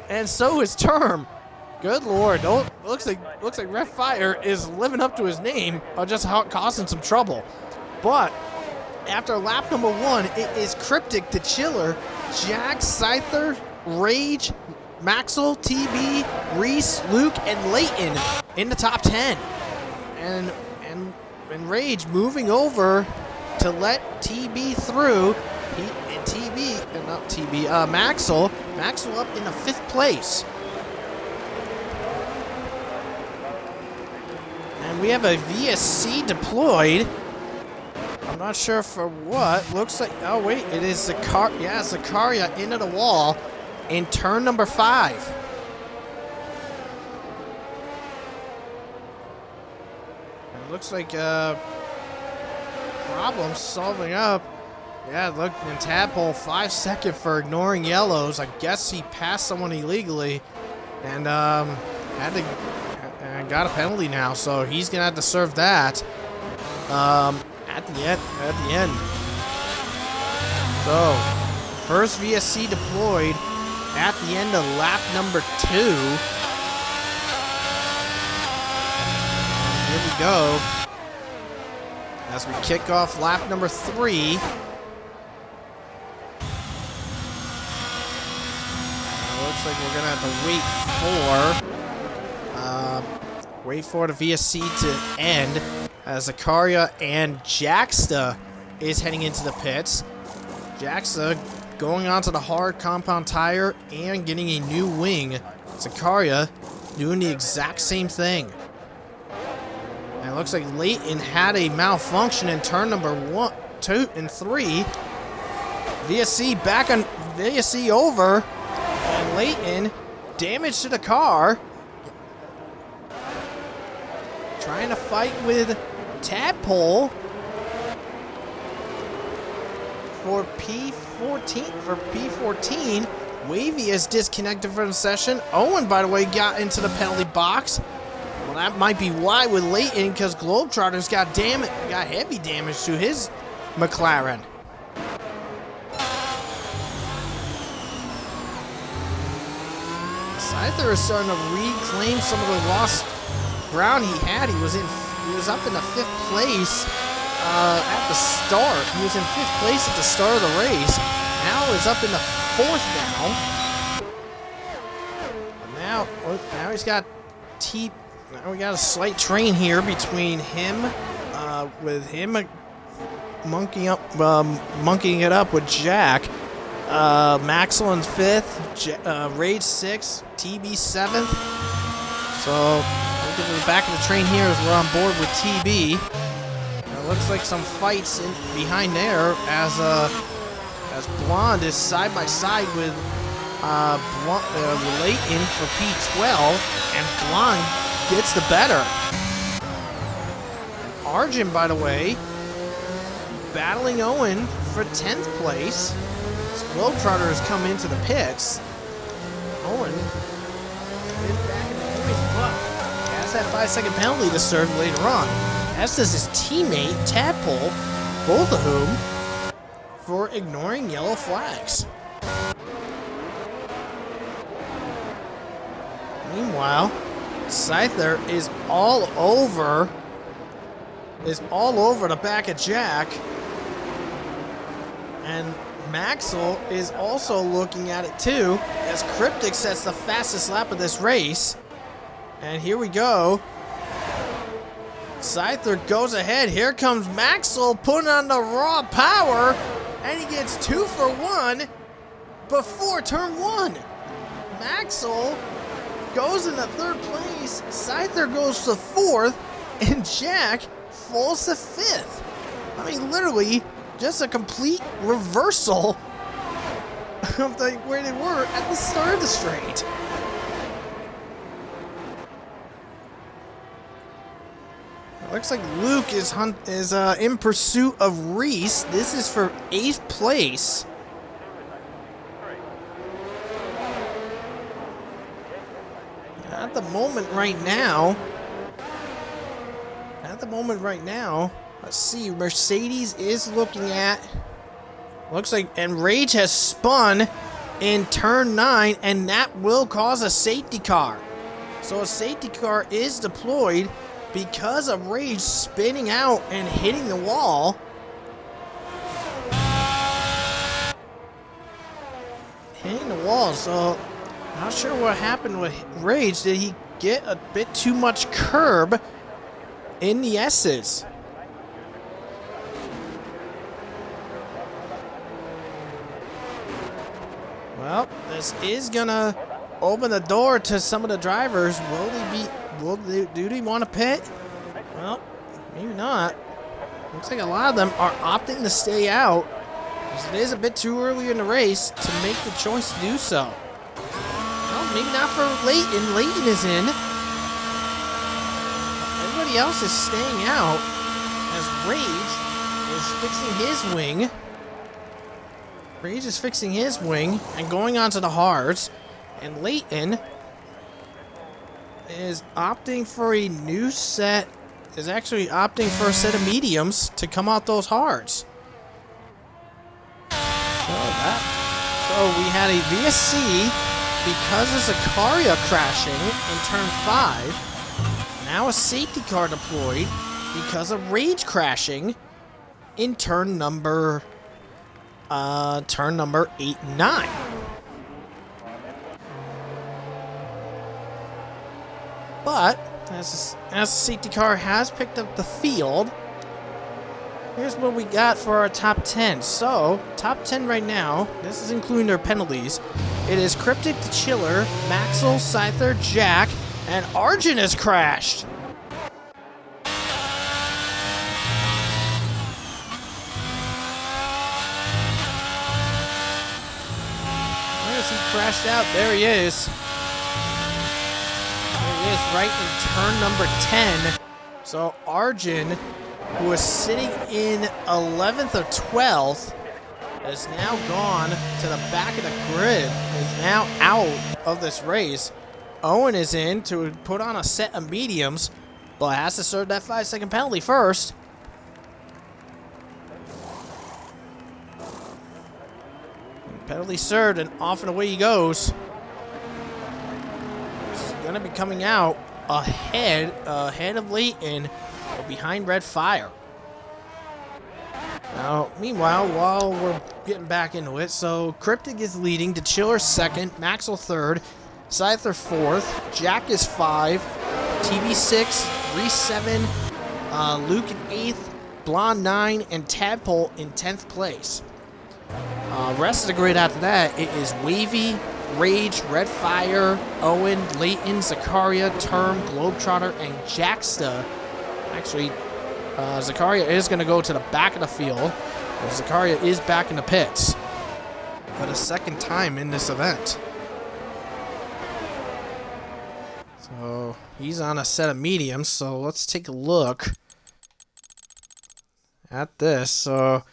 and so is Term. Good Lord, looks like Red Fire is living up to his name, or just causing some trouble. But after lap number 1, it is Cryptic, the Chiller, Jack, Scyther, Rage, Maxwell, TB, Reese, Luke, and Layton in the top 10. And Rage moving over to let TB through. Maxwell up in the 5th place. And we have a VSC deployed. I'm not sure for what. Looks like, oh wait, it is Zakaria into the wall in turn number 5. And it looks like problem solving up. Yeah, look, and Tadpole 5 second for ignoring yellows. I guess he passed someone illegally and got a penalty now, so he's gonna have to serve that. At the end. So, first VSC deployed at the end of lap number 2. And here we go. As we kick off lap number 3. Looks like we're gonna have to wait for the VSC to end. As Zakaria and Jaxta is heading into the pits. Jaxta going onto the hard compound tire and getting a new wing. Zakaria doing the exact same thing. And it looks like Layton had a malfunction in turn number 1, 2, and 3. VSC over. And Layton, damage to the car. Trying to fight with Tadpole for P14. Wavy is disconnected from the session. Owen, by the way, got into the penalty box. Well, that might be why with Layton, because Globetrotters got heavy damage to his McLaren. Scyther is starting to reclaim some of the lost ground he had. He was up in the 5th place at the start. He was in 5th place at the start of the race. Now is up in the 4th now. Now he's got now we got a slight train here between him, with him monkeying it up with Jack. Maxwell in 5th, Rage 6th, TB 7th. So looking to the back of the train here as we're on board with TB. It looks like some fights behind there as Blonde is side by side with Layton for P12, and Blonde gets the better. And Arjun, by the way, battling Owen for 10th place. Globetrotter has come into the pits. Owen is back in the points, but has that 5-second penalty to serve later on. As does his teammate, Tadpole, both of whom for ignoring yellow flags. Meanwhile, Scyther is all over the back of Jack, and Maxwell is also looking at it too, as Cryptic sets the fastest lap of this race. And here we go. Scyther goes ahead. Here comes Maxwell putting on the raw power, and he gets 2 for 1 before turn 1. Maxwell goes into 3rd place, Scyther goes to 4th, and Jack falls to 5th. I mean, literally, just a complete reversal of where they were at the start of the straight. It looks like Luke is in pursuit of Reese. This is for 8th place. At the moment right now, let's see, Mercedes is looking at, looks like, and Rage has spun in turn 9, and that will cause a safety car. So a safety car is deployed because of Rage spinning out and hitting the wall. Hitting the wall, so not sure what happened with Rage. Did he get a bit too much curb in the S's? Well, this is gonna open the door to some of the drivers. Do they want to pit? Well, maybe not. Looks like a lot of them are opting to stay out, because it is a bit too early in the race to make the choice to do so. Well, maybe not for Leighton. Leighton is in. Everybody else is staying out as Rage is fixing his wing. Rage is fixing his wing and going onto the hards. And Leighton is opting for a new set, is actually opting for a set of mediums to come out those hards. So we had a VSC because of Zakaria crashing in turn 5. Now a safety car deployed because of Rage crashing in turn number 8 and 9. But as the safety car has picked up the field, here's what we got for our top 10. So, top 10 right now, this is including their penalties. It is Cryptic the Chiller, Maxwell, Scyther, Jack, and Arjun has crashed. Where is he crashed out? There he is. There he is, right in turn number 10. So Arjun, who was sitting in 11th or 12th, has now gone to the back of the grid, is now out of this race. Owen is in to put on a set of mediums, but has to serve that 5-second penalty first. Penalty served, and off and away he goes. He's going to be coming out ahead of Leighton, but behind Red Fire. Now, meanwhile, while we're getting back into it, so Cryptic is leading, to Chiller 2nd, Maxwell 3rd, Scyther 4th, Jack is 5, TB 6, Reese 7, Luke in 8th, Blonde 9, and Tadpole in 10th place. Rest of the grid after that, it is Wavy, Rage, Red Fire, Owen, Leighton, Zakaria, Term, Globetrotter, and Jacksta. Actually, Zakaria is going to go to the back of the field. Zakaria is back in the pits for the second time in this event. So he's on a set of mediums. So let's take a look at this. So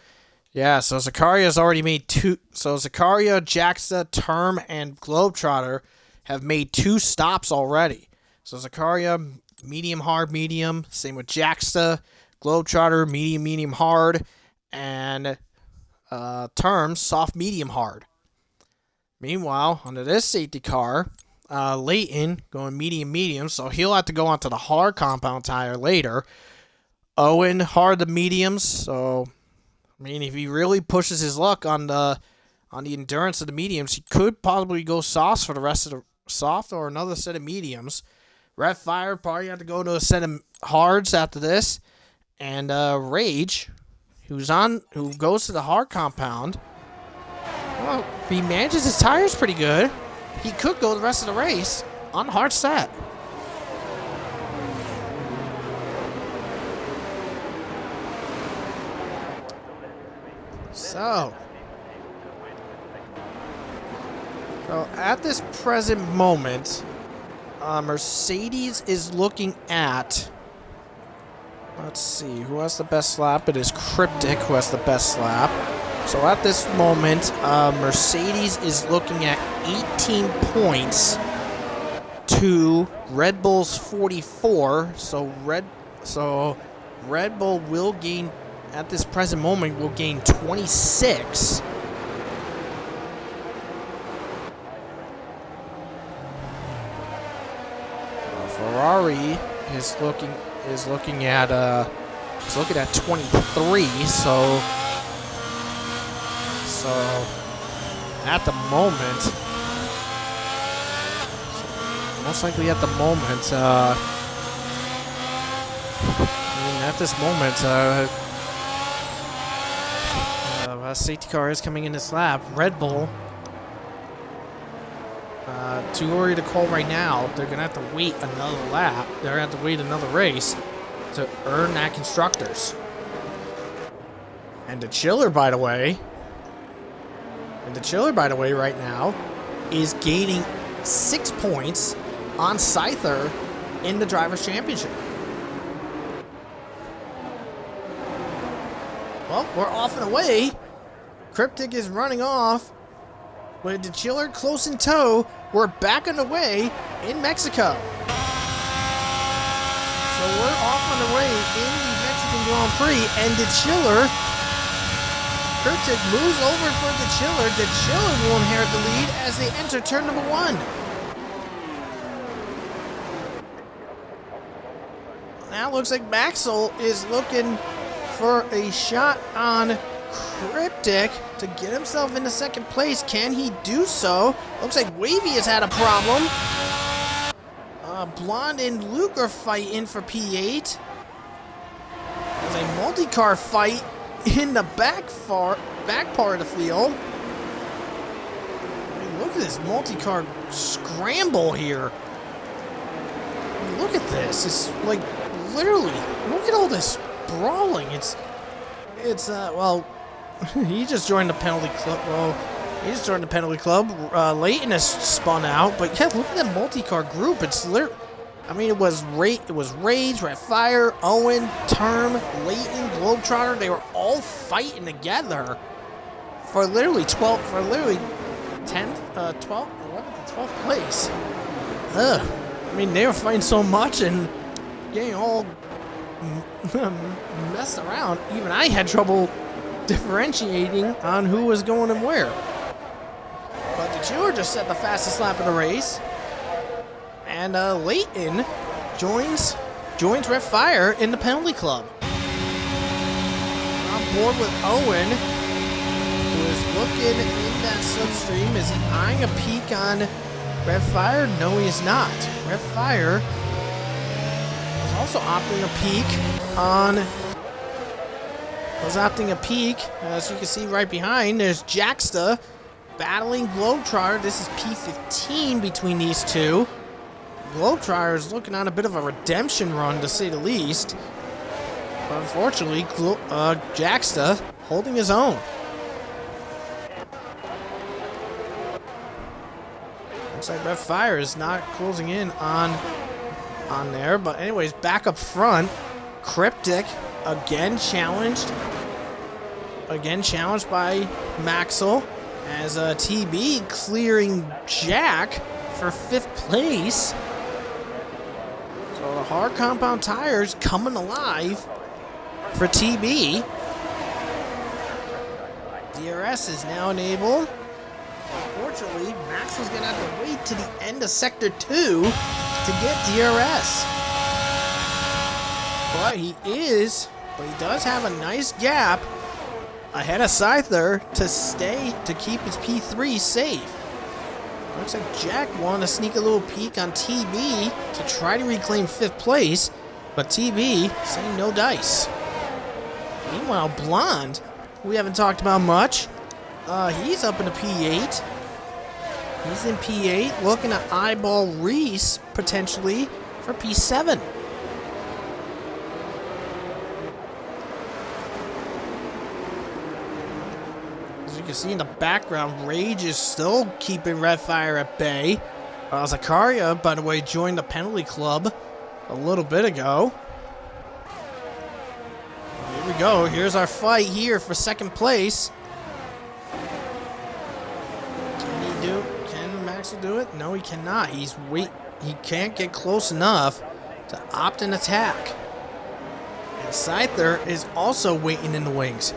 yeah, so Zakaria's already made 2. So Zakaria, Jacksta, Term, and Globetrotter have made 2 stops already. So Zakaria, medium, hard, medium. Same with Jacksta, Globetrotter, medium, medium, hard, and Term, soft, medium, hard. Meanwhile, under this safety car, Leighton going medium, medium, so he'll have to go onto the hard compound tire later. Owen, hard to mediums, so I mean, if he really pushes his luck on the endurance of the mediums, he could possibly go soft for the rest of the soft or another set of mediums. Red Fire probably have to go to a set of hards after this. And Rage, who goes to the hard compound. Well, if he manages his tires pretty good, he could go the rest of the race on hard set. So at this present moment, Mercedes is looking at, let's see, who has the best lap? It is Cryptic who has the best lap. So at this moment, Mercedes is looking at 18 points to Red Bull's 44. So Red Bull will gain, at this present moment, will gain 26. Ferrari is looking at 23. So at the moment, most likely at the moment, at this moment, a safety car is coming in this lap. Red Bull, too early to call right now. They're going to have to wait another lap. They're going to have to wait another race to earn that Constructors. And the chiller, by the way, right now is gaining 6 points on Scyther in the Drivers' Championship. Well, we're off and away. Cryptic is running off with the chiller close in tow. We're back on the way in Mexico. So we're off on the way in the Mexican Grand Prix, and the chiller, Cryptic moves over for the chiller. The chiller will inherit the lead as they enter turn number 1. Now it looks like Maxwell is looking for a shot on Cryptic to get himself into second place. Can he do so? Looks like Wavy has had a problem. Blonde and Luke are fighting for P8. There's a multi-car fight in the back part of the field. I mean, look at this multi-car scramble here. I mean, look at this. It's like literally, look at all this brawling. It's well, he just joined the penalty club. Well, he just joined the penalty club. Leighton has spun out, but yeah, look at that multi-car group. It's literally, I mean, it was Rage, Red Fire, Owen, Term, Leighton, Globetrotter. They were all fighting together for literally 10th, 12th, 11th, 12th place. I mean, they were fighting so much and getting all messed around. Even I had trouble differentiating on who was going and where. But the Chiller just set the fastest lap of the race. And Leighton joins Red Fire in the penalty club. On board with Owen, who is looking in that slipstream. Is he eyeing a peek on Red Fire? No, he is not. Red Fire is also opting a peek, as you can see right behind. There's Jacksta battling Globetrotter. This is P15 between these two. Globetrotter is looking on a bit of a redemption run, to say the least. But unfortunately, Jacksta holding his own. Looks like Red Fire is not closing in on there. But anyways, back up front, Cryptic again challenged by Maxwell, as TB clearing Jack for 5th place. So the hard compound tires coming alive for TB. DRS is now enabled. Unfortunately, Maxwell's going to have to wait to the end of Sector 2 to get DRS. But he does have a nice gap ahead of Scyther to keep his P3 safe. Looks like Jack wanted to sneak a little peek on TB to try to reclaim 5th place, but TB saying no dice. Meanwhile, Blonde, who we haven't talked about much, he's up in the P8. He's in P8, looking to eyeball Reese potentially for P7. can see in the background, Rage is still keeping Red Fire at bay. Zakaria, by the way, joined the penalty club a little bit ago. Here we go. Here's our fight here for second place. Can Maxwell do it? No, he cannot. He can't get close enough to opt an attack. And Scyther is also waiting in the wings.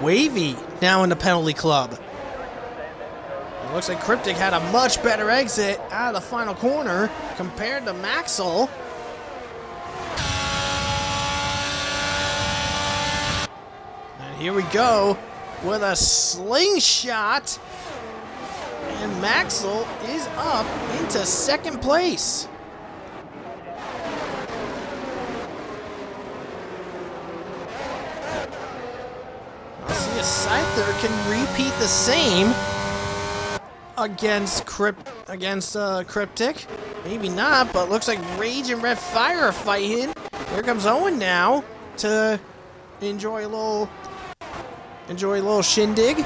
Wavy now in the penalty club. It looks like Cryptic had a much better exit out of the final corner compared to Maxwell. And here we go with a slingshot. And Maxwell is up into second place. I'll see if Scyther can repeat the same against Cryptic. Maybe not, but looks like Rage and Red Fire are fighting. Here comes Owen now to enjoy a little shindig.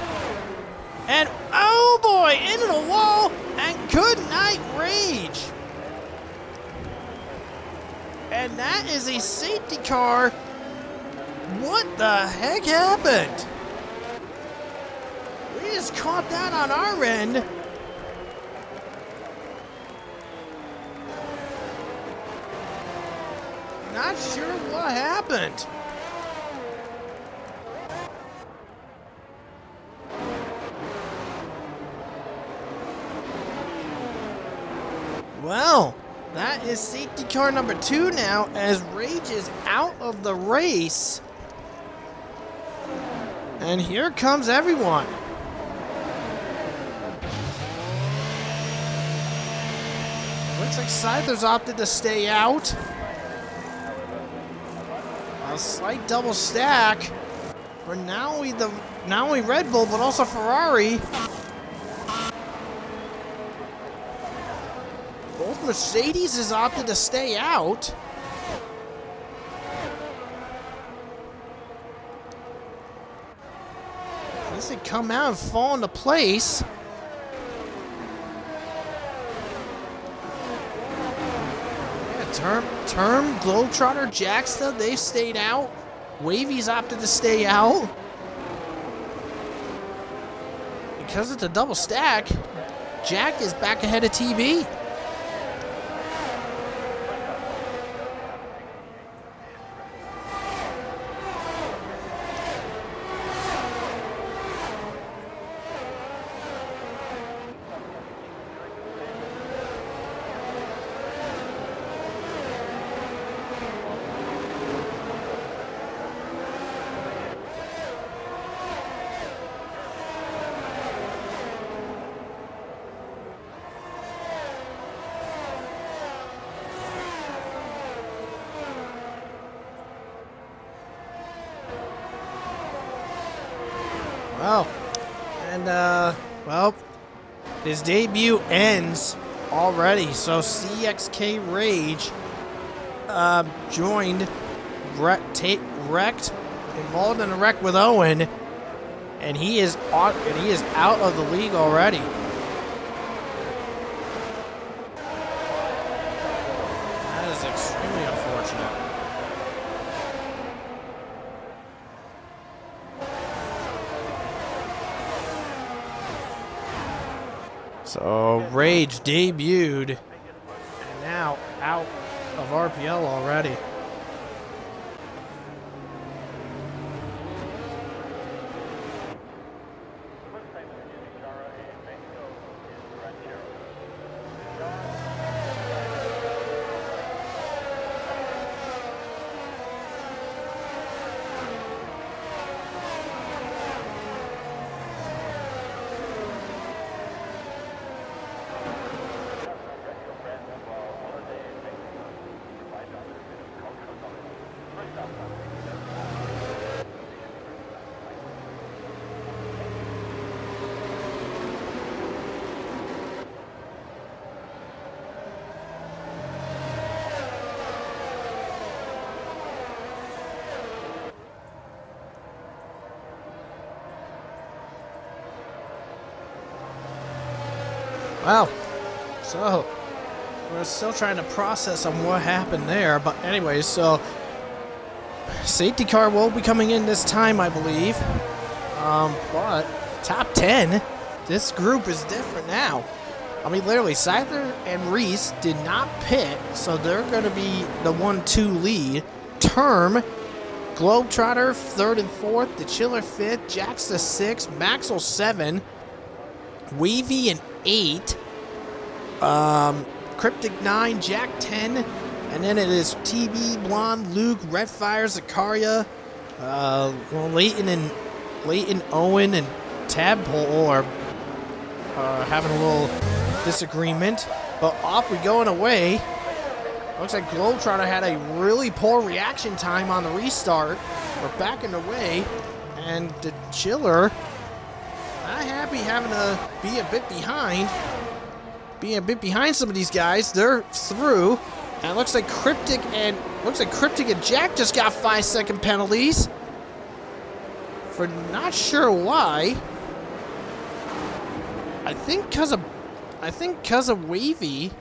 And oh boy, into the wall, and good night, Rage. And that is a safety car. What the heck happened? We just caught that on our end. Not sure what happened. Well, that is safety car number 2 now, as Rage is out of the race. And here comes everyone. Looks like Scyther's opted to stay out. A slight double stack for not only Red Bull, but also Ferrari. Both Mercedes has opted to stay out. This would come out and fall into place. Yeah, Term, Globetrotter, Jacksta, they've stayed out. Wavy's opted to stay out. Because it's a double stack, Jack is back ahead of TB. Well, his debut ends already. So CXK Rage joined, wrecked, involved in a wreck with Owen, and he is out of the league already. That is extremely unfortunate. So Rage debuted and now out of RPL already. Well, so we're still trying to process on what happened there. But anyways, so safety car will be coming in this time, I believe. But top 10, this group is different now. I mean, literally, Seidler and Reese did not pit, so they're going to be the 1-2 lead. Term, Globetrotter, 3rd and 4th. The Chiller, 5th. Jacksta, 6th. Maxwell, 7. Wavy, and 8. Cryptic, 9. Jack, 10. And then it is TB, Blonde, Luke, Redfire, Zakaria. Leighton, Owen, and Tadpole are having a little disagreement, but off we go and away. Looks like Globetrotter had a really poor reaction time on the restart. We're backing away, and the Chiller not happy having to be a bit behind. Being a bit behind some of these guys. They're through, and it looks like Cryptic and Jack just got 5-second penalties for not sure why. I think because of Wavy.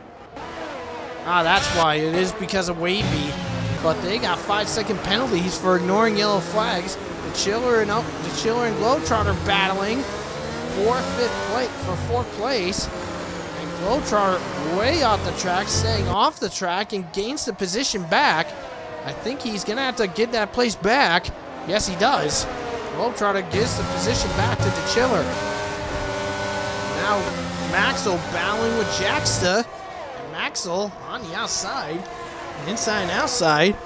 That's why. It is because of Wavy. But they got 5-second penalties for ignoring yellow flags. The Chiller and Globetrotter battling for 4th place. And Globetrotter way off the track, staying off the track and gains the position back. I think he's gonna have to get that place back. Yes, he does. Globetrotter gives the position back to the Chiller. Now Maxwell battling with Jacksta. And Maxwell on the outside, inside and outside,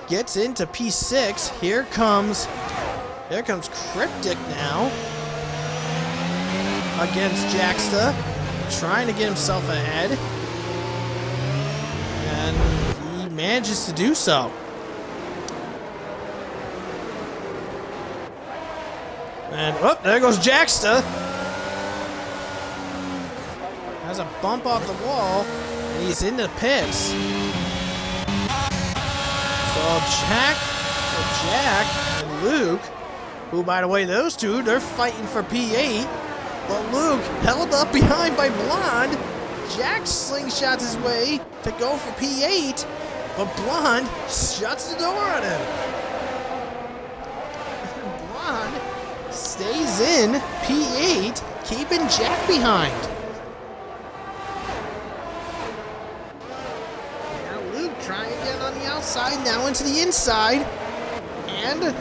gets into P6. Here comes Cryptic now against Jacksta, trying to get himself ahead, and he manages to do so. And there goes Jacksta. Has a bump off the wall, and he's in the pits. So Jack and Luke, who, by the way, those two, they're fighting for P8. But Luke held up behind by Blonde. Jack slingshots his way to go for P8, but Blonde shuts the door on him. Blonde stays in P8, keeping Jack behind. Trying again on the outside, now into the inside, and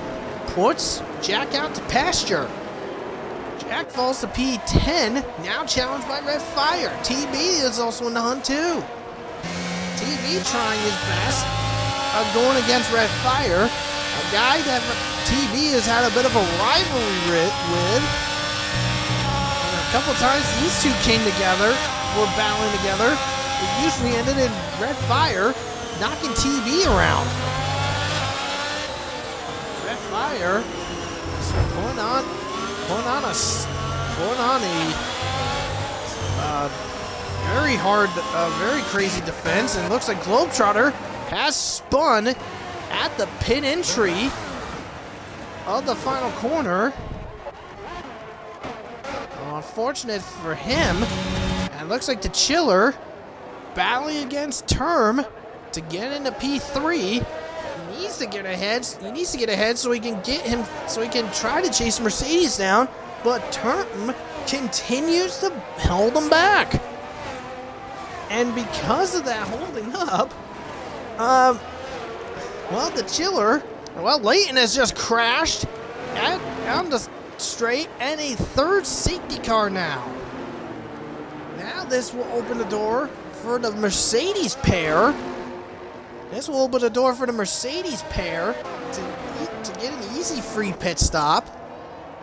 puts Jack out to pasture. Jack falls to P10, now challenged by Redfire. TB is also in the hunt too. TB trying his best, going against Redfire, a guy that TB has had a bit of a rivalry with. And a couple times these two came together, were battling together. It usually ended in Redfire knocking TB around. Redfire is pulling on a very hard, very crazy defense, and looks like Globetrotter has spun at the pit entry of the final corner. Unfortunate for him, and looks like the Chiller battling against Term to get into P3. He needs to get ahead. So he can try to chase Mercedes down. But Term continues to hold him back. And because of that holding up, the Chiller, Leighton has just crashed on the straight, and a 3rd safety car now. Now this will open the door for the Mercedes pair. This will open the door for the Mercedes pair to get an easy free pit stop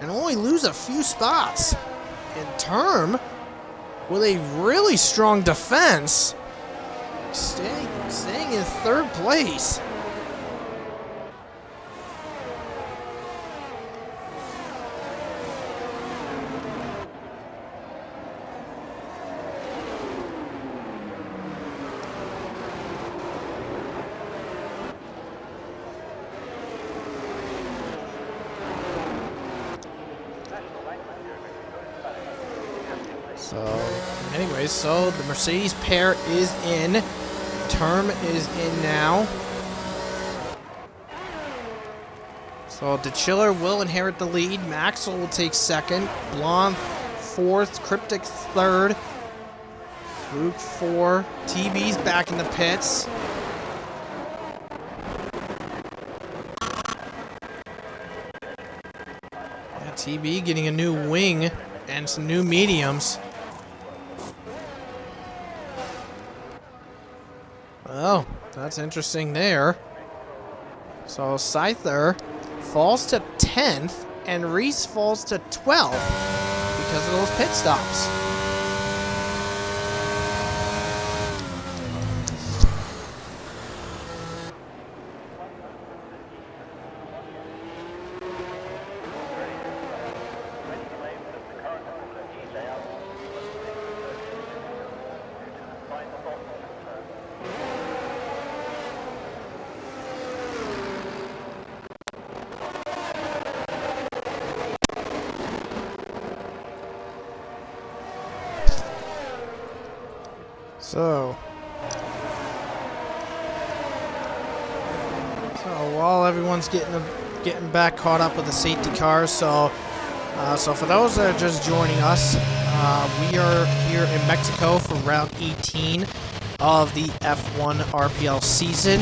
and only lose a few spots. In Term, with a really strong defense, staying in 3rd place. Anyways, so the Mercedes pair is in. Term is in now. So the Chiller will inherit the lead. Maxwell will take second. Blonde fourth. Cryptic third. Luke 4. TB's back in the pits. Yeah, TB getting a new wing and some new mediums. Oh, that's interesting there. So Scyther falls to 10th and Reese falls to 12th because of those pit stops. So while everyone's getting back caught up with the safety cars, so for those that are just joining us, we are here in Mexico for round 18 of the F1 RPL season.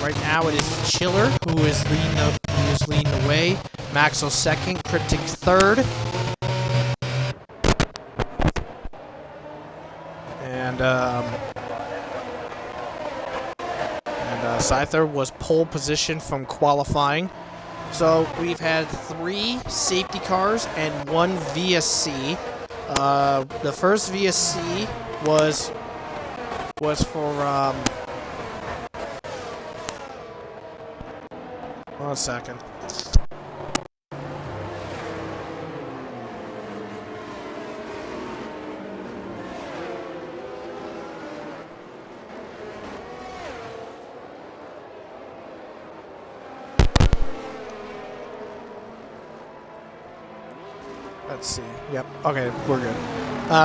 Right now it is Chiller who is leading the way. Maxwell second, Cryptic third. And Scyther was pole position from qualifying. So we've had 3 safety cars and 1 VSC. The first VSC was for 1 second. Let's see. Yep. Okay, we're good.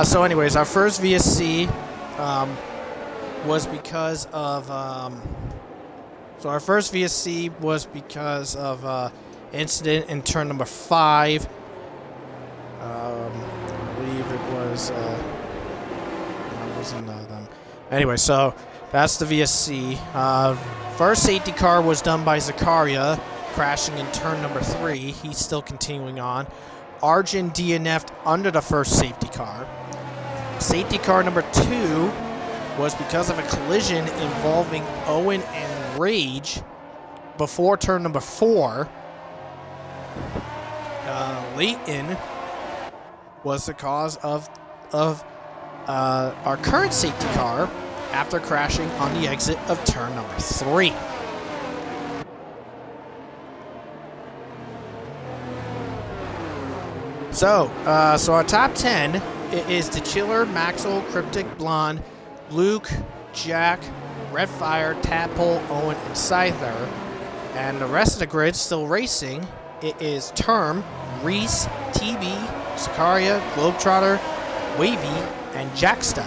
So anyways, our first VSC was because of incident in turn number 5. I believe it was wasn't them. Anyway, so that's the VSC. First safety car was done by Zakaria, crashing in turn number 3. He's still continuing on. Arjun DNF'd under the first safety car. Safety car number 2 was because of a collision involving Owen and Rage before turn number 4. Leighton was the cause of our current safety car after crashing on the exit of turn number 3. So our top 10 is the Chiller, Maxwell, Cryptic, Blonde, Luke, Jack, Redfire, Tadpole, Owen, and Scyther. And the rest of the grid still racing. It is Term, Reese, TB, Zakaria, Globetrotter, Wavy, and Jacksta.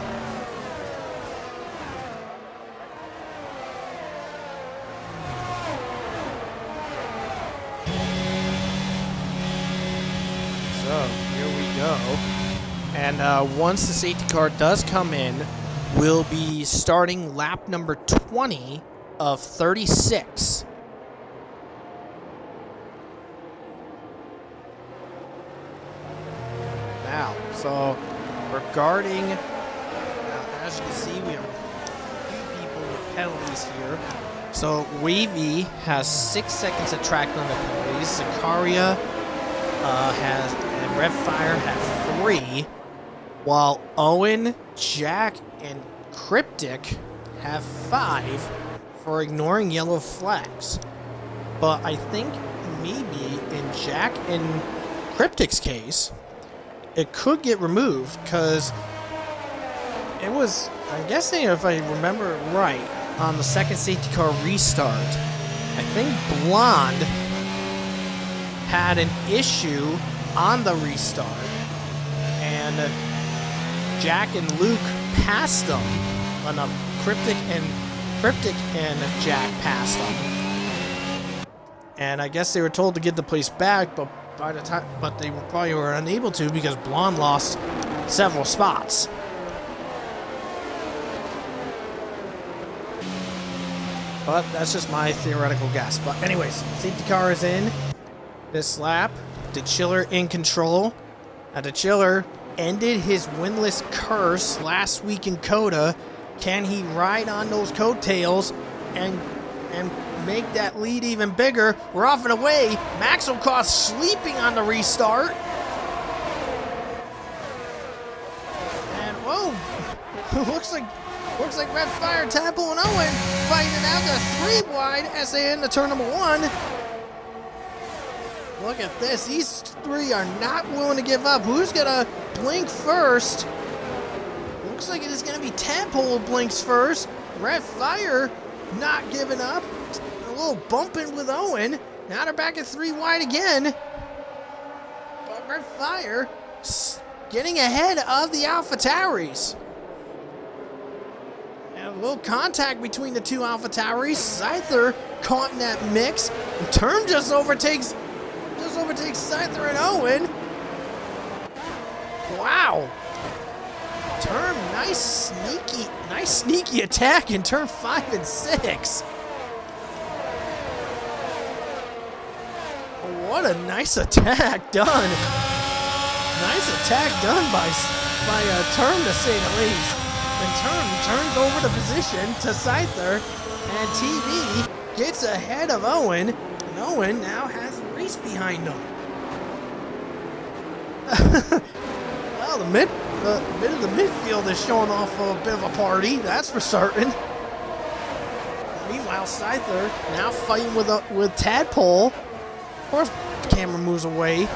So, here we go. And once the safety car does come in, we'll be starting lap number 20 of 36. Now, so regarding, as you can see, we have a few people with penalties here. So Wavy has 6 seconds of track limit penalties. Zakaria and Redfire have 3, while Owen, Jack, and Cryptic have 5 for ignoring yellow flags. But I think maybe in Jack and Cryptic's case, it could get removed because it was, I'm guessing if I remember it right, on the second safety car restart, I think Blonde had an issue on the restart, and Jack and Luke passed them. Oh, no, Cryptic and Jack passed them. And I guess they were told to get the place back, but they probably were unable to because Blonde lost several spots. But that's just my theoretical guess. But anyways, safety car is in this lap. The Chiller in control. Now the Chiller ended his winless curse last week in Coda. Can he ride on those coattails and make that lead even bigger? We're off and away. Maxwell caught sleeping on the restart. And whoa, looks like Red Fire, Tadpole, and Owen fighting it out to 3 wide as they end the turn number 1. Look at this. These 3 are not willing to give up. Who's gonna blink first? Looks like it is gonna be Tadpole who blinks first. Red Fire not giving up. A little bumping with Owen. Now they're back at 3 wide again. But Red Fire getting ahead of the AlphaTauris. And a little contact between the 2 AlphaTauris. Scyther caught in that mix. And Term just overtakes Scyther and Owen. Wow. Term, nice sneaky attack in turn 5 and 6. What a nice attack done. Nice attack done by Term, to say the least. And Term turns over the position to Scyther, and TV gets ahead of Owen, and Owen now has a race behind him. Well, the mid of the midfield is showing off a bit of a party, that's for certain. Meanwhile, Scyther now fighting with Tadpole. Of course, the camera moves away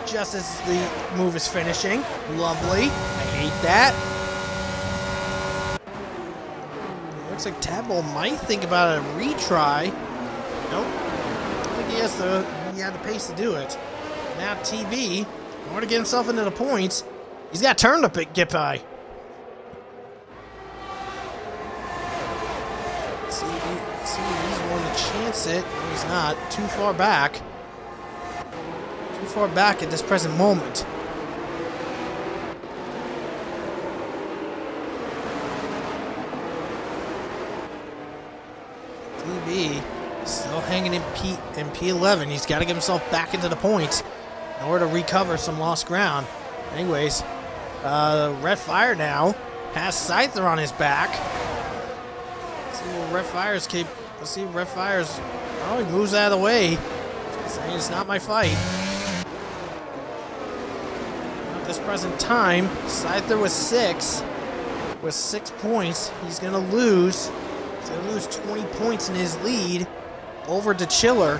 just as the move is finishing. Lovely. I hate that. Looks like Tadpole might think about a retry. Nope. I think he had the pace to do it. Now TV, in order to get himself into the points, he's got Term to get by. See, he's willing to chance it. No, he's not. Too far back. Too far back at this present moment. TV still hanging in P11. He's got to get himself back into the points in order to recover some lost ground. Anyways, Red Fire now has Scyther on his back. Let's see what Red Fire's capable. Let's see if Red Fire's. Oh, he moves out of the way. Saying it's not my fight. At this present time, Scyther with 6 points. He's gonna lose. He's gonna lose 20 points in his lead over to Chiller.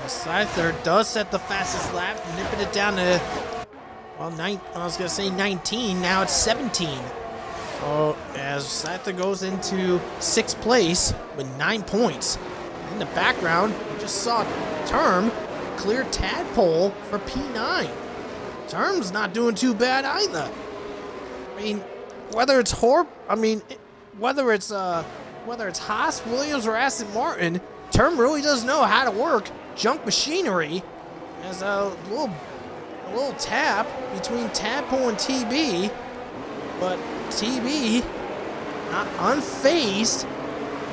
Scyther does set the fastest lap, nipping it down to, well, I was going to say 19, now it's 17. So as Scyther goes into 6th place with 9 points. In the background, we just saw Term clear Tadpole for P9. Term's not doing too bad either. I mean, whether it's Haas, Williams, or Aston Martin, Term really does know how to work junk machinery. As a little tap between Tadpole and TB, but TB not unfazed.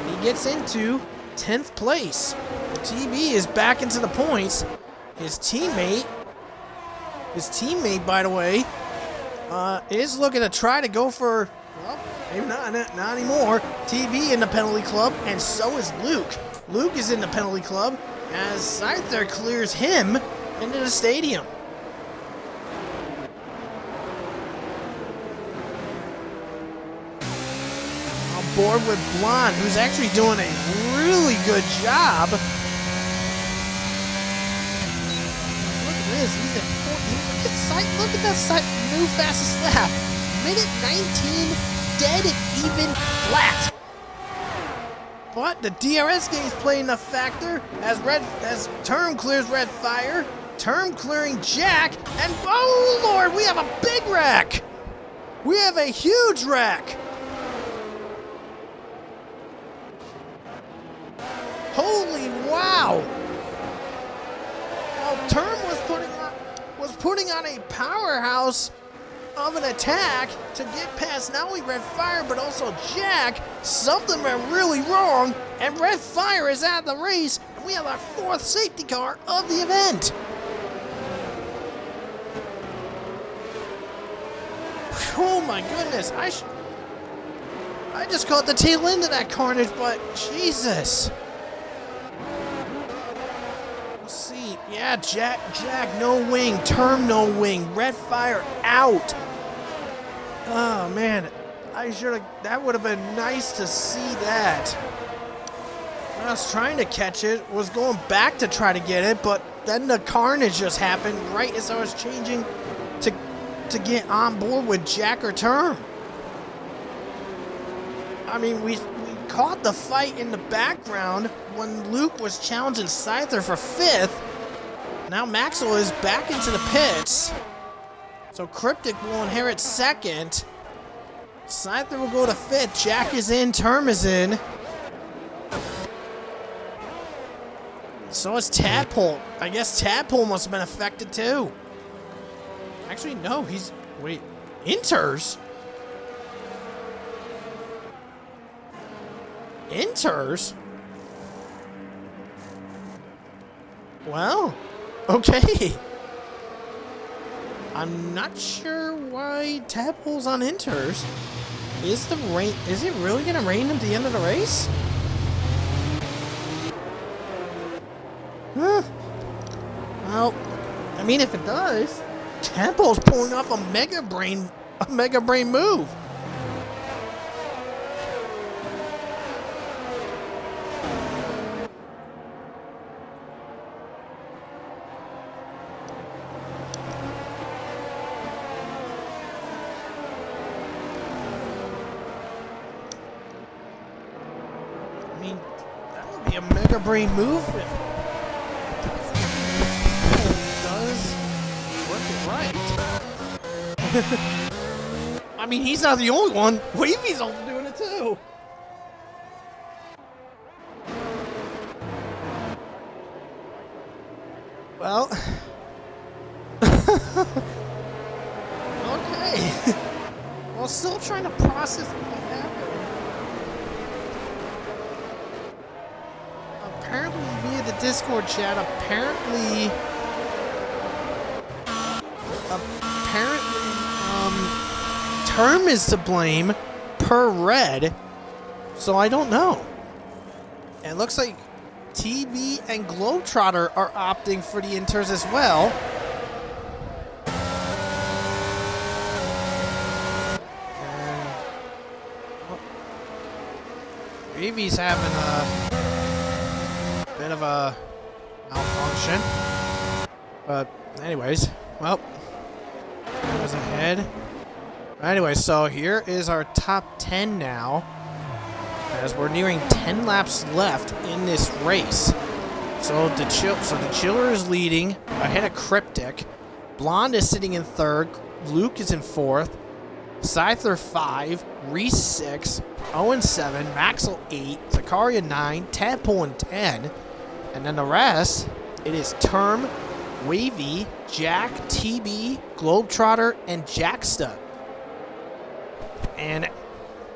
He gets into 10th place. The TB is back into the points. His teammate, by the way, is looking to try to go for, well, maybe not anymore. TB in the penalty club, and so is Luke. Luke is in the penalty club as Scyther clears him into the stadium. On board with Blonde, who's actually doing a really good job. Look at this, he's at 14. Look at that new fastest lap. Minute 19, dead even flat. But the DRS game's playing a factor as Term clears Red Fire. Term clearing Jack, and oh lord, we have a big wreck! We have a huge wreck! Holy wow! Well, Term was putting on a powerhouse of an attack to get past not only Red Fire but also Jack. Something went really wrong, and Red Fire is out of the race, and we have our 4th safety car of the event. Oh my goodness, I just caught the tail end of that carnage, but Jesus. Let's see. Yeah, Jack, no wing. Term, no wing. Red Fire out. Oh man, that would have been nice to see that. I was trying to catch it, was going back to try to get it, but then the carnage just happened right as I was changing to get on board with Jack or Term. I mean, we caught the fight in the background when Luke was challenging Scyther for 5th. Now Maxwell is back into the pits. So Cryptic will inherit 2nd. Scyther will go to 5th. Jack is in, Term is in. So is Tadpole. I guess Tadpole must have been affected too. Actually, no, wait, enters? Enters? Well, okay. I'm not sure why Tadpole's on enters. Is it really gonna rain at the end of the race? Huh. Well, I mean, if it does, Tadpole's pulling off a Mega Brain move. I mean, that would be a Mega Brain move if I mean, he's not the only one. Wavy's also doing it too. Well, okay. Well, still trying to process what happened. Apparently, via the Discord chat, apparently, Term is to blame per Red, so I don't know. And it looks like TB and Globetrotter are opting for the inters as well. And Baby's having a bit of a malfunction. But anyways, well, he was ahead. Anyway, so here is our top 10 now, as we're nearing 10 laps left in this race. So the Chiller is leading ahead of Cryptic. Blonde is sitting in 3rd. Luke is in 4th. Scyther 5. Reese 6. Owen 7. Maxwell 8. Zakaria 9. Tadpole in 10. And then the rest, it is Term, Wavy, Jack, TB, Globetrotter, and Jacksta. And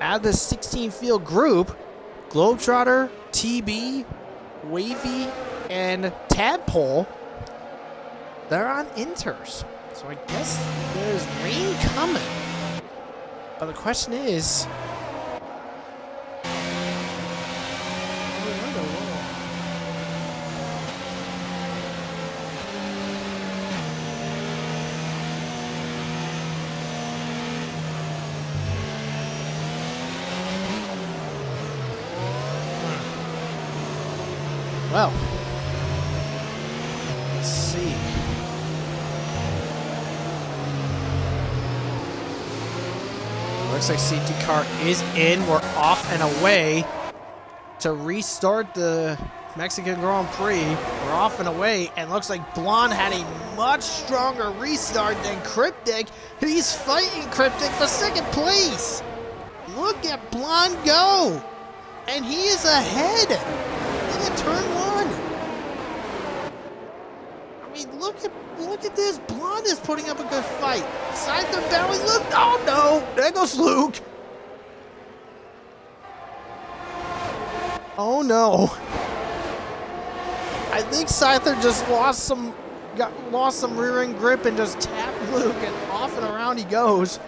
out of the 16-field group, Globetrotter, TB, Wavy, and Tadpole, they're on inters. So I guess there's rain coming. But the question is, well, let's see. Looks like safety car is in. We're off and away to restart the Mexican Grand Prix. We're off and away, and looks like Blonde had a much stronger restart than Cryptic. He's fighting Cryptic for second place. Look at Blonde go, and he is ahead in turn one. I mean, look at this. Blonde is putting up a good fight. Scyther battling Luke. Oh no, there goes Luke. Oh no. I think Scyther just lost some rear end grip and just tapped Luke, and off and around he goes.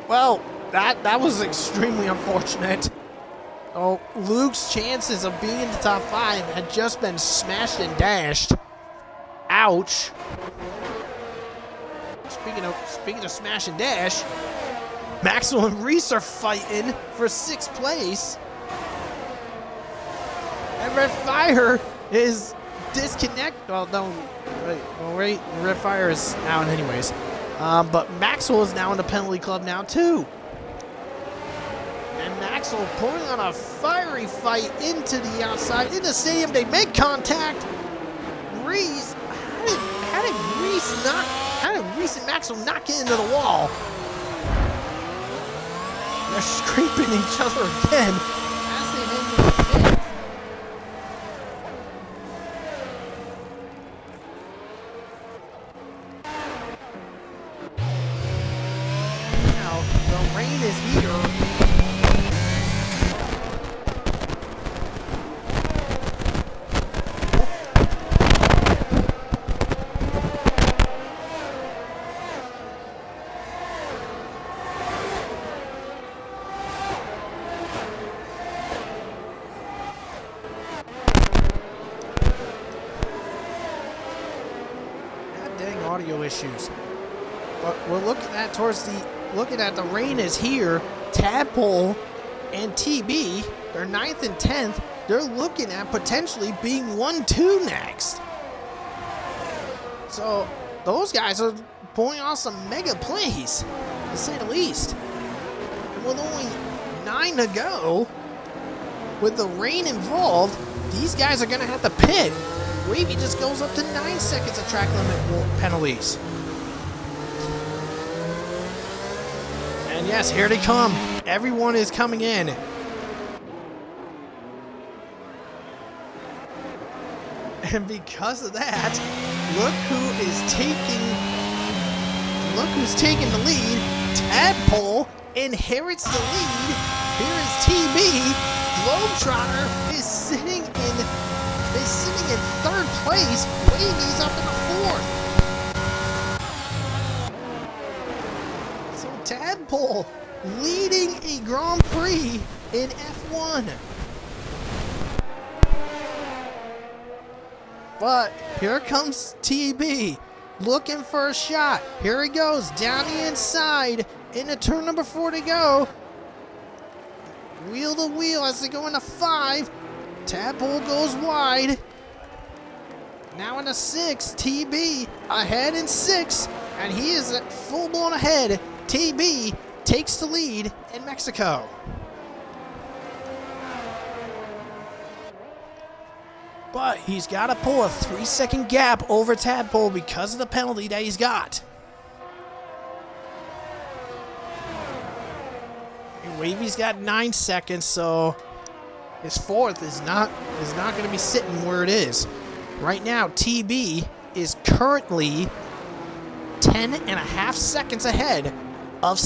Well, that was extremely unfortunate. Oh, Luke's chances of being in the top 5 had just been smashed and dashed. Ouch. Speaking of smash and dash, Maxwell and Reese are fighting for 6th place. And Red Fire is disconnected. Well, no, wait. Red Fire is out anyways. But Maxwell is now in the penalty club now too. And Maxwell pulling on a fiery fight into the outside in the stadium. They make contact. Reese, how did Reese and Maxwell not get into the wall? They're scraping each other again as they head into the pit. Now, the rain is here. Audio issues, but we're looking at the rain is here. Tadpole and TB, they're 9th and 10th. They're looking at potentially being 1-2 next. So those guys are pulling off some mega plays, to say the least. And with only 9 to go, with the rain involved, these guys are going to have to pit. Wavy just goes up to 9 seconds of track limit penalties. And yes, here they come. Everyone is coming in. And because of that, look who's taking the lead. Tadpole inherits the lead. Here is TB. Globetrotter is sitting in 3rd place. Wavy's up in the 4th. So Tadpole leading a Grand Prix in F1. But here comes TB looking for a shot. Here he goes down the inside into turn number 4 to go. Wheel to wheel as they go into 5. Tadpole goes wide. Now into 6, TB ahead in 6, and he is full-blown ahead. TB takes the lead in Mexico. But he's got to pull a 3-second gap over Tadpole because of the penalty that he's got. And Wavy's got 9 seconds, so his 4th is not going to be sitting where it is. Right now, TB is currently 10.5 seconds ahead of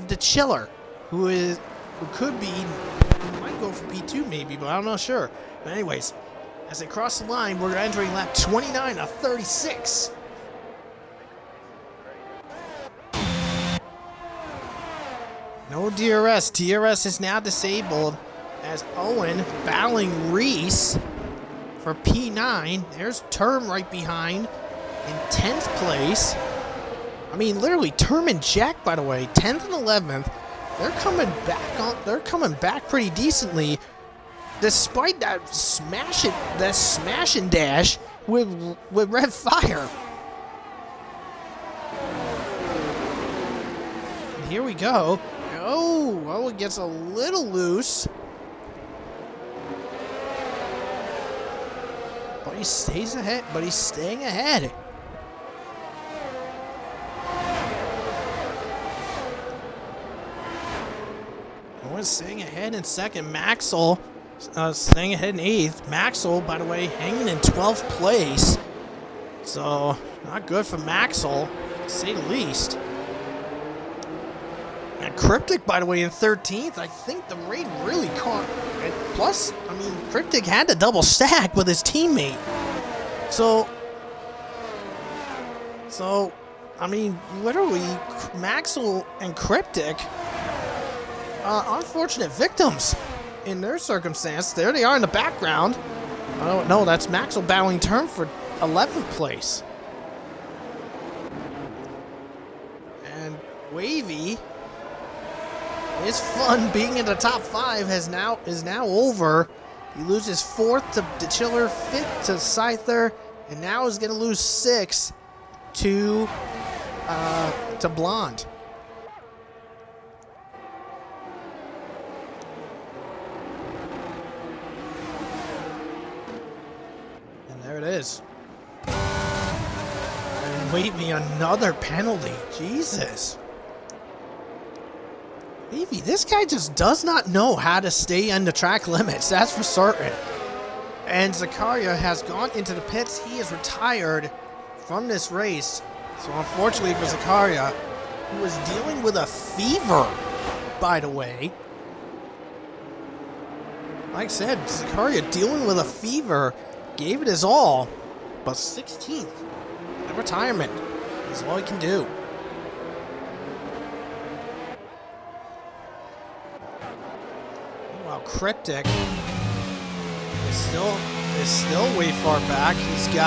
the Chiller, who might go for P2 maybe, but I'm not sure. But anyways, as they cross the line, we're entering lap 29 of 36. No DRS. DRS is now disabled as Owen battling Reese for P9. There's Term right behind in 10th place. I mean, literally, Term and Jack, by the way, 10th and 11th. They're coming back pretty decently, despite that smash and dash with Red Fire. And here we go. Oh, well, it gets a little loose. But he stays ahead. But he's staying ahead. Owen's staying ahead in second. Maxwell staying ahead in eighth. Maxwell, by the way, hanging in 12th place. So, not good for Maxwell, to say the least. And Cryptic, by the way, in 13th. I think the raid really caught. And plus, I mean, Cryptic had to double stack with his teammate. So, I mean, literally, Maxwell and Cryptic, unfortunate victims in their circumstance. There they are in the background. Oh, no, that's Maxwell battling turn for 11th place. And Wavy, his fun being in the top 5 is now over. He loses 4th to DeChiller, 5th to Scyther, and now is going to lose 6th to Blonde. And there it is. And Wavy, another penalty. Jesus. Wavy, this guy just does not know how to stay on the track limits, that's for certain. And Zakaria has gone into the pits. He is retired from this race. So unfortunately for Zakaria, who was dealing with a fever, by the way. Like I said, Zakaria dealing with a fever, gave it his all, but 16th in retirement is all he can do. Meanwhile, Cryptic is still way far back. He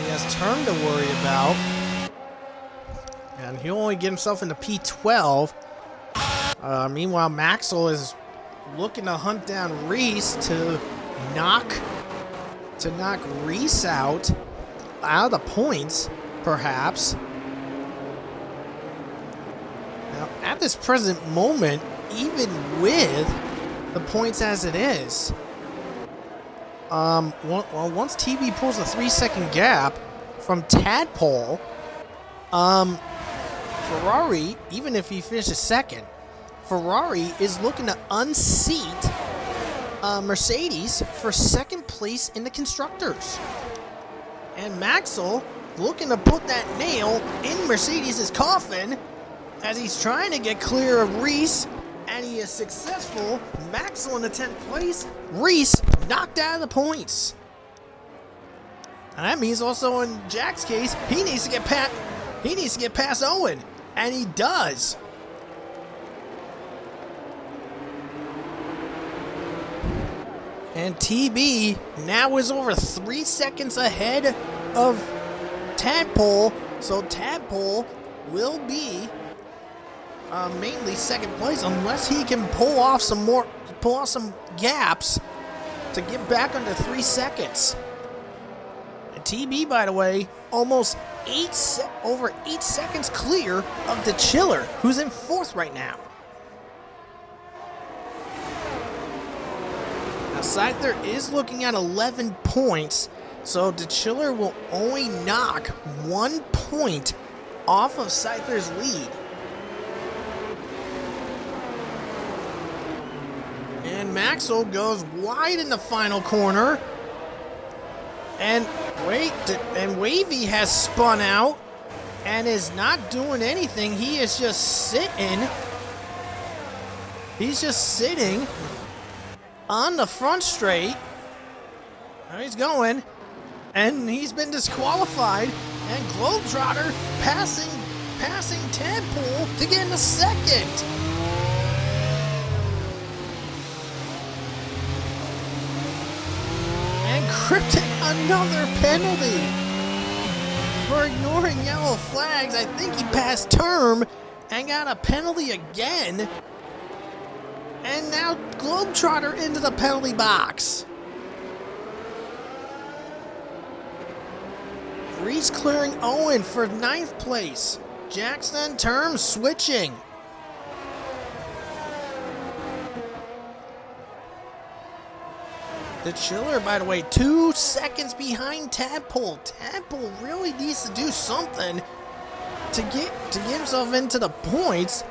has term to worry about. And he'll only get himself into P12. Meanwhile, Maxwell is looking to hunt down Reese to knock Reese out of the points, perhaps. Now, at this present moment, even with the points as it is, once TB pulls a 3-second gap from Tadpole, Ferrari, even if he finishes second, Ferrari is looking to unseat Mercedes for second place in the Constructors. And Maxwell looking to put that nail in Mercedes' coffin as he's trying to get clear of Reese, and he is successful. Maxwell in the 10th place, Reese knocked out of the points. And that means also in Jack's case, he needs to get past Owen, and he does. And TB now is over 3 seconds ahead of Tadpole, so Tadpole will be mainly second place unless he can pull off some gaps to get back under 3 seconds. And TB, by the way, almost over 8 seconds clear of the Chiller, who's in 4th right now. Now, Scyther is looking at 11 points, so DeChiller will only knock 1 point off of Scyther's lead. And Maxwell goes wide in the final corner. And Wavy has spun out and is not doing anything. He is just sitting. He's just sitting on the front straight. There he's going. And he's been disqualified. And Globetrotter passing Tadpole to get into second. And Cryptic, another penalty for ignoring yellow flags. I think he passed term and got a penalty again. And now Globetrotter into the penalty box. Reese clearing Owen for 9th place. Jackson term switching. The Chiller, by the way, 2 seconds behind Tadpole. Tadpole really needs to do something to get himself into the points.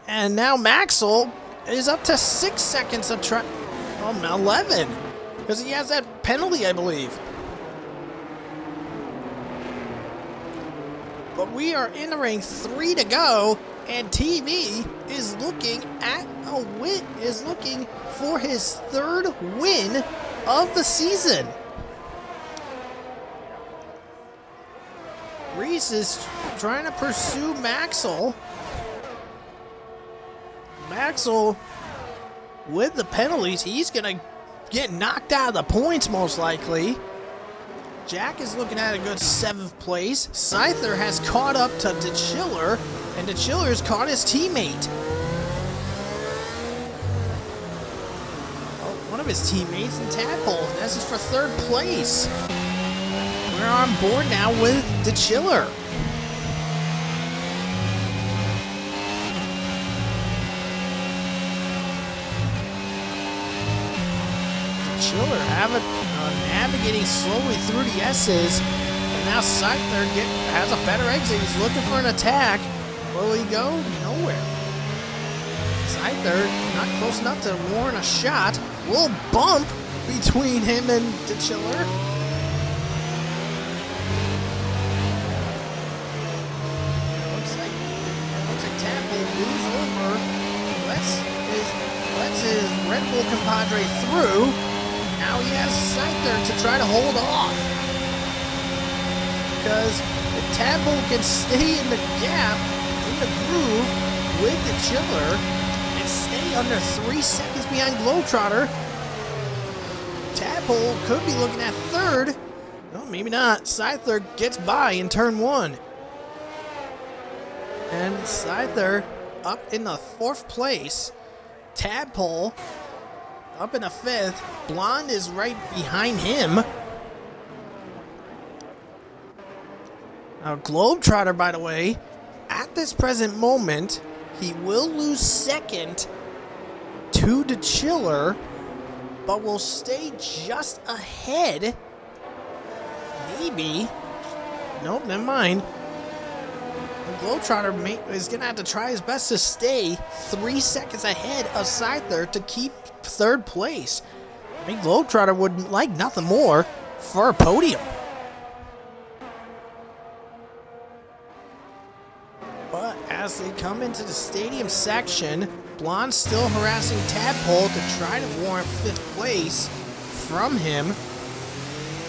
And now Maxwell is up to 6 seconds of 11. Because he has that penalty, I believe. But we are entering 3 to go, and TV is looking for his 3rd win of the season. Reese is trying to pursue Maxwell. Maxwell, with the penalties, he's going to get knocked out of the points most likely. Jack is looking at a good 7th place. Scyther has caught up to DeChiller, and DeChiller's caught his teammate. Oh, one of his teammates in Tadpole. This is for 3rd place. We're on board now with DeChiller. DeChiller navigating slowly through the S's, and now Scyther has a better exit. He's looking for an attack. Where will he go? Nowhere. Scyther not close enough to warrant a shot. Little bump between him and DeChiller. Looks like Tadpole moves over. Lets his Red Bull compadre through. Now he has Scyther to try to hold off. Because if Tadpole can stay in the gap, in the groove with the Chiller, and stay under 3 seconds behind Globetrotter, Tadpole could be looking at 3rd. No, maybe not. Scyther gets by in turn 1. And Scyther up in the 4th place. Tadpole up in the 5th. Blonde is right behind him. Now, Globetrotter, by the way, at this present moment, he will lose 2nd to DeChiller, but will stay just ahead. Maybe. Nope, never mind. Globetrotter is going to have to try his best to stay 3 seconds ahead of Scyther to keep 3rd place. I mean, Globetrotter would like nothing more for a podium. But as they come into the stadium section, Blonde's still harassing Tadpole to try to warrant 5th place from him.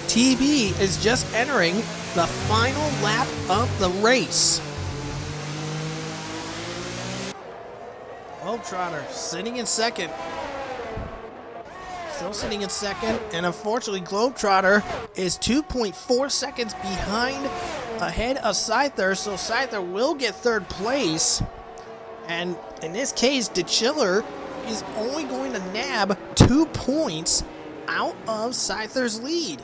TB is just entering the final lap of the race. Globetrotter sitting in 2nd. Still sitting in 2nd, and unfortunately Globetrotter is 2.4 seconds ahead of Scyther, so Scyther will get 3rd place. And in this case, DeChiller is only going to nab 2 points out of Scyther's lead.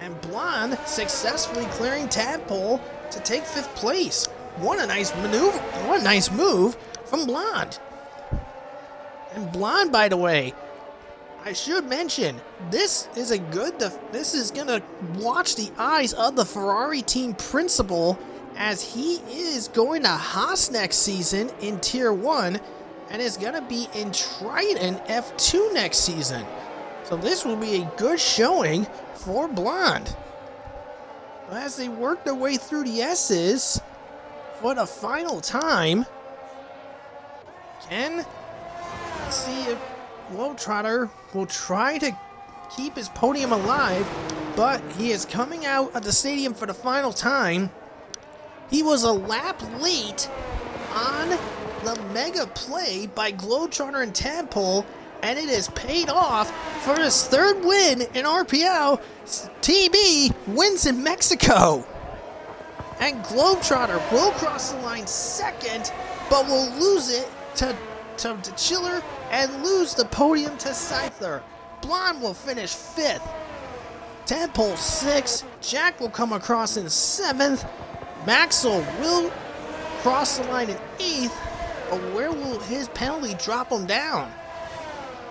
And Blonde successfully clearing Tadpole to take 5th place. What a nice maneuver, what a nice move from Blonde. And Blonde, by the way, I should mention, this is gonna watch the eyes of the Ferrari team principal, as he is going to Haas next season in Tier 1 and is gonna be in Triton F2 next season. So this will be a good showing for Blonde. As they work their way through the S's for the final time, let's see if Globetrotter will try to keep his podium alive, but he is coming out of the stadium for the final time. He was a lap late on the mega play by Globetrotter and Tadpole, and it has paid off for his 3rd win in RPL. TB wins in Mexico. And Globetrotter will cross the line 2nd, but will lose it to DeChiller and lose the podium to Scyther. Blonde will finish 5th. Tadpole 6th. Jack will come across in 7th. Maxwell will cross the line in 8th, but where will his penalty drop him down?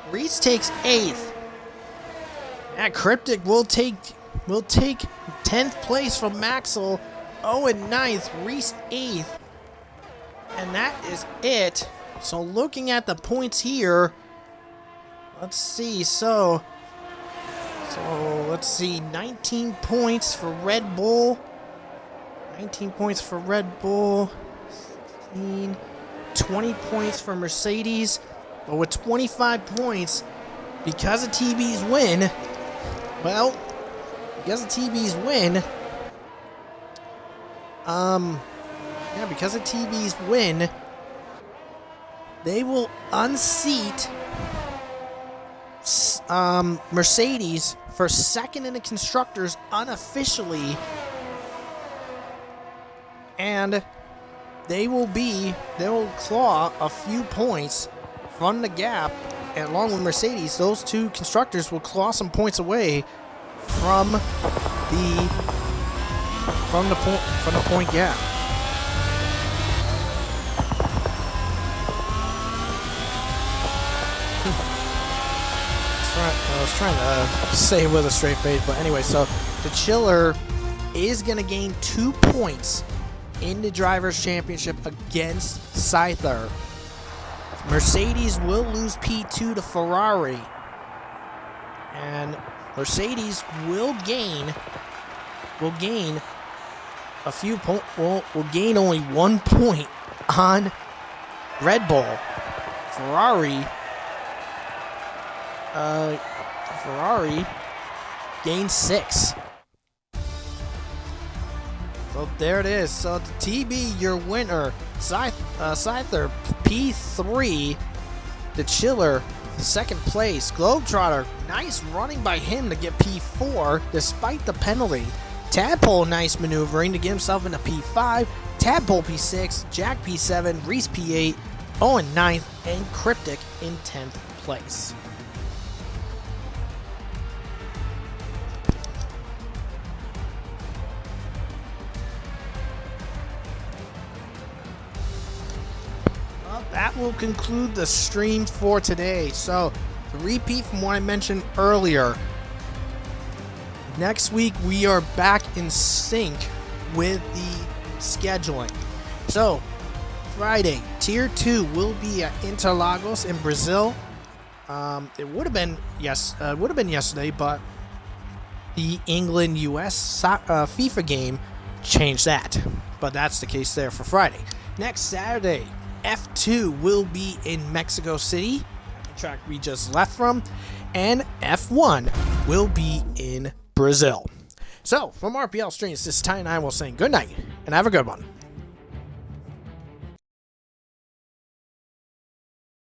Reese takes 8th. And Cryptic will take 10th place from Maxwell. Owen 9th, Reese 8th. And that is it. So looking at the points here, let's see. So let's see. 19 points for Red Bull. 19 points for Red Bull. 16, 20 points for Mercedes. But with 25 points, because of TB's win, because of TB's win, they will unseat Mercedes for second in the constructors unofficially, and they will claw a few points from the gap, and along with Mercedes, those two constructors will claw some points away from the point gap. I was trying to say it with a straight face, but anyway, so the Chiller is going to gain 2 points in the Drivers' Championship against Scyther. Mercedes will lose P2 to Ferrari, and Mercedes will gain a few points. Will gain only 1 point on Red Bull. Ferrari gained 6. So there it is. So the TB, your winner, Scyther P3, the Chiller second place. Globetrotter, nice running by him to get P4 despite the penalty. Tadpole, nice maneuvering to get himself into P5. Tadpole P6, Jack P7, Reese P8, Owen 9th, and Cryptic in 10th place. That will conclude the stream for today. So, to repeat from what I mentioned earlier, next week we are back in sync with the scheduling. So, Friday, Tier 2 will be at Interlagos in Brazil. It would have been yesterday, but the England-US FIFA game changed that. But that's the case there for Friday. Next Saturday, F2 will be in Mexico City, the track we just left from, and F1 will be in Brazil. So, from RPL Streams, this is Ty and I will saying good night, and have a good one.